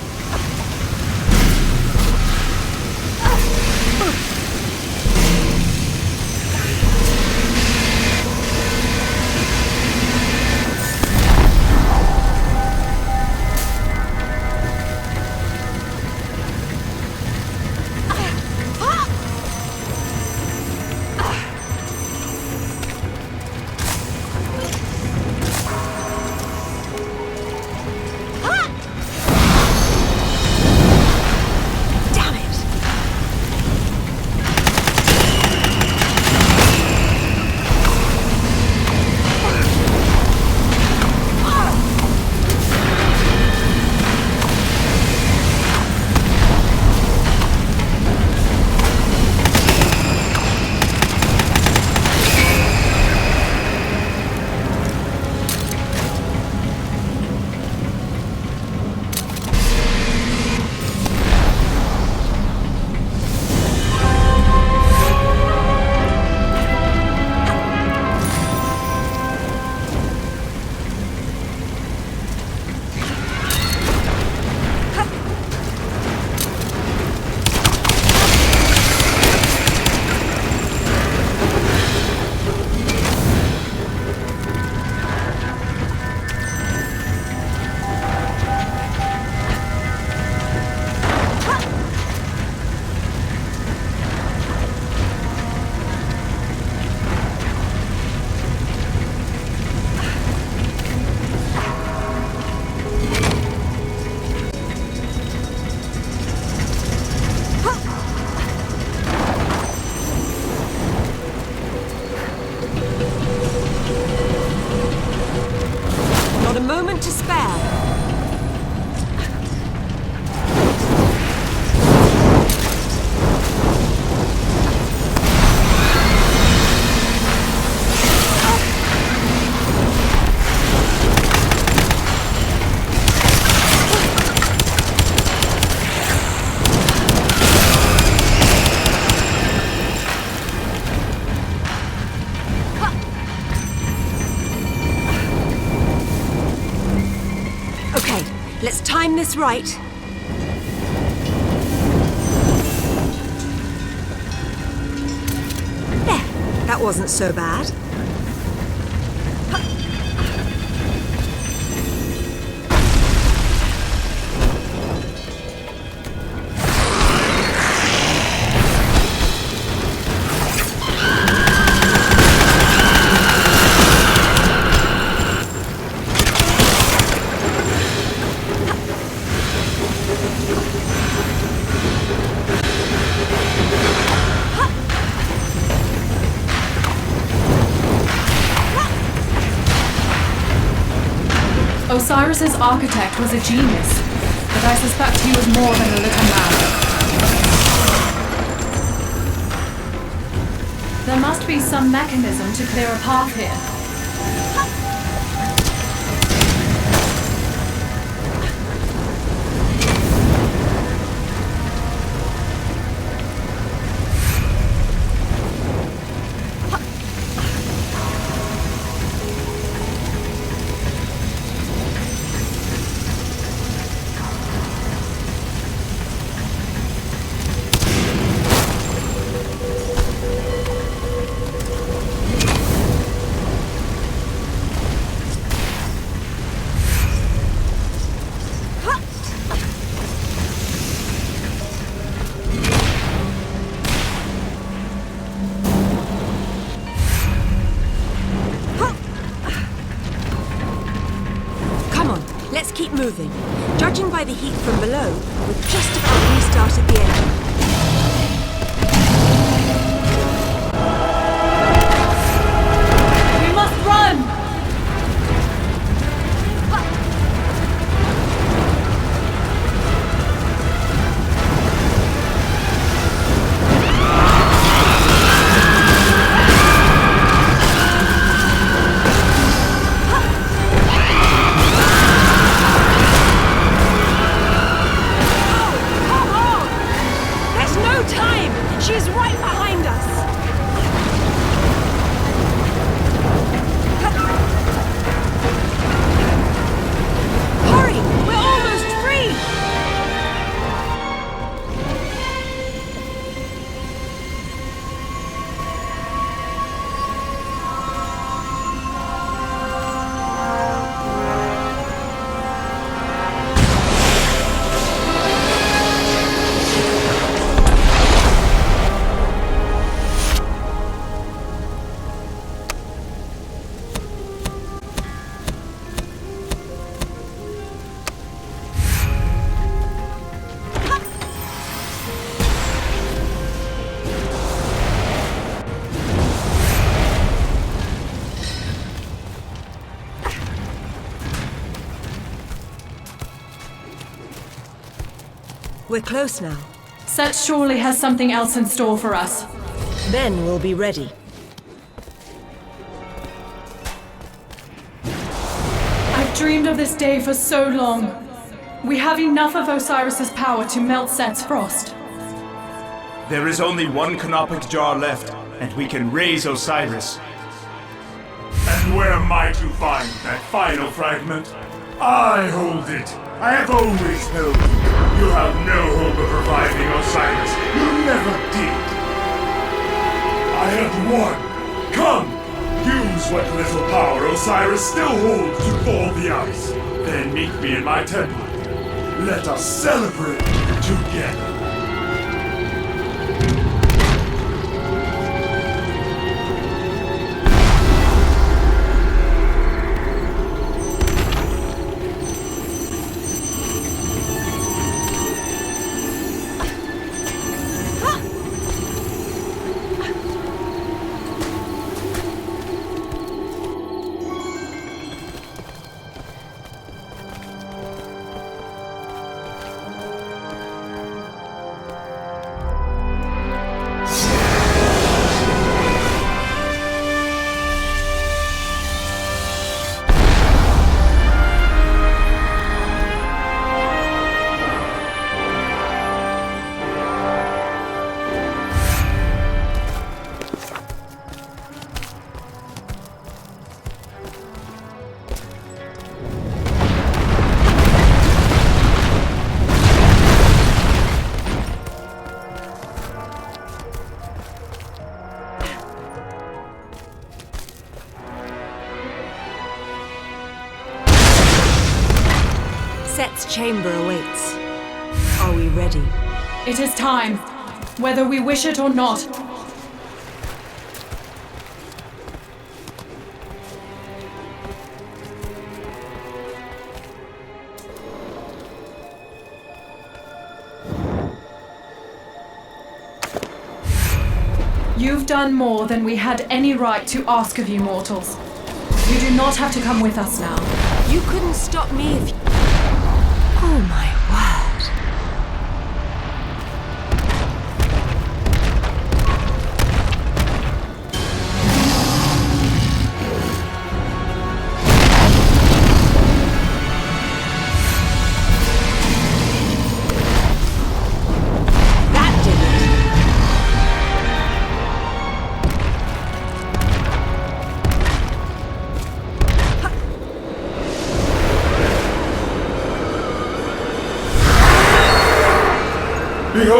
Let's time this right. There, that wasn't so bad. Osiris's architect was a genius, but I suspect he was more than a little mad. There must be some mechanism to clear a path here. Keep moving. Judging by the heat from below, we've just about restarted the engine. We must run! She's right behind us! Hurry! We're almost free! We're close now. Set surely has something else in store for us. Then we'll be ready. I've dreamed of this day for so long. We have enough of Osiris's power to melt Set's frost. There is only one canopic jar left, and we can raise Osiris. And where am I to find that final fragment? I hold it. I have always known. You have no hope of reviving Osiris. You never did. I have won. Come, use what little power Osiris still holds to thaw the ice. Then meet me in my temple. Let us celebrate together. Set's chamber awaits. Are we ready? It is time, whether we wish it or not. You've done more than we had any right to ask of you mortals. You do not have to come with us now. You couldn't stop me if you... Oh my word.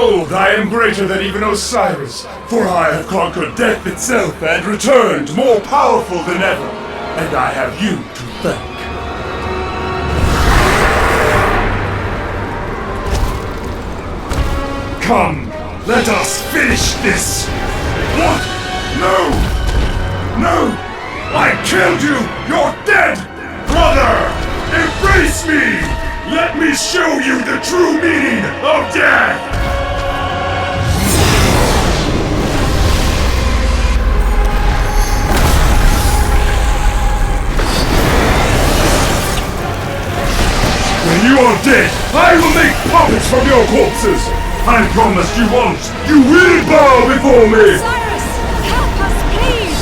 Behold, I am greater than even Osiris, for I have conquered death itself and returned more powerful than ever, and I have you to thank. Come, let us finish this! What? No! No! I killed you! You're dead! Brother! Embrace me! Let me show you the true meaning of death! When you are dead, I will make puppets from your corpses! I promised you once, you will bow before me! Osiris, help us, please!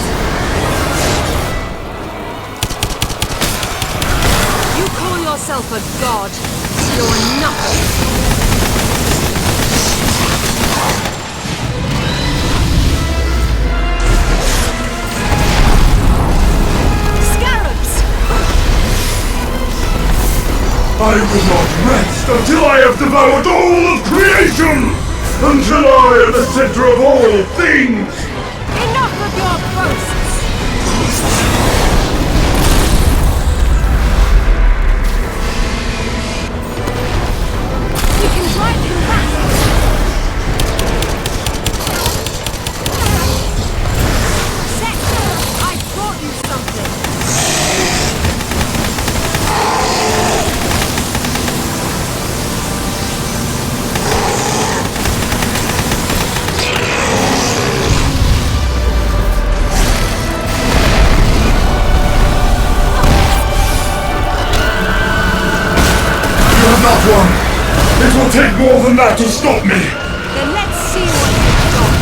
You call yourself a god? You're nothing! I will not rest until I have devoured all of creation! Until I am the center of all things! Enough of your boasts! We can drive him back! Set! I brought you something! Not one! It will take more than that to stop me! Then let's see what you've got!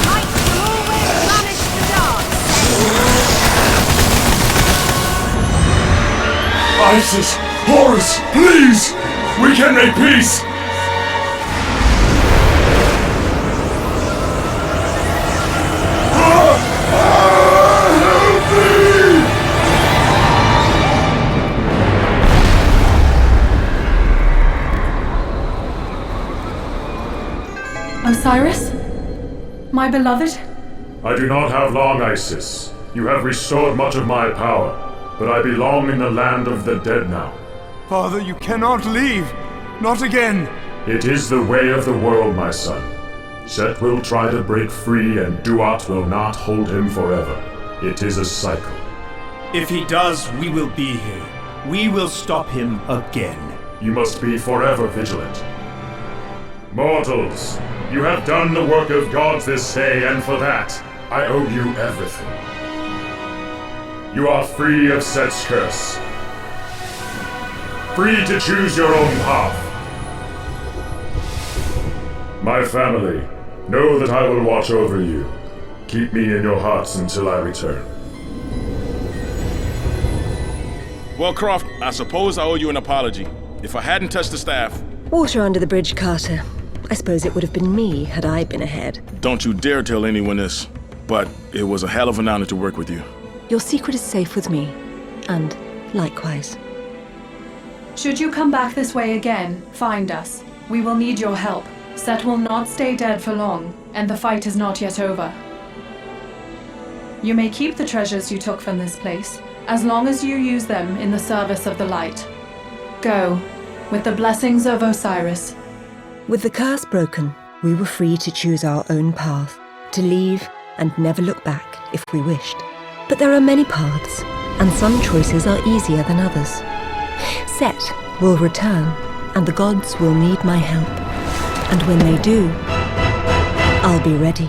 Light will always banish the dark! Isis! Horus! Please! We can make peace! Osiris? My beloved? I do not have long, Isis. You have restored much of my power, but I belong in the land of the dead now. Father, you cannot leave. Not again. It is the way of the world, my son. Set will try to break free, and Duat will not hold him forever. It is a cycle. If he does, we will be here. We will stop him again. You must be forever vigilant. Mortals, you have done the work of gods this day, and for that, I owe you everything. You are free of Set's curse. Free to choose your own path. My family, know that I will watch over you. Keep me in your hearts until I return. Well, Croft, I suppose I owe you an apology. If I hadn't touched the staff... Water under the bridge, Carter. I suppose it would have been me had I been ahead. Don't you dare tell anyone this. But it was a hell of an honor to work with you. Your secret is safe with me. And likewise. Should you come back this way again, find us. We will need your help. Set will not stay dead for long, and the fight is not yet over. You may keep the treasures you took from this place, as long as you use them in the service of the light. Go, with the blessings of Osiris. With the curse broken, we were free to choose our own path, to leave and never look back if we wished. But there are many paths, and some choices are easier than others. Set will return, and the gods will need my help. And when they do, I'll be ready.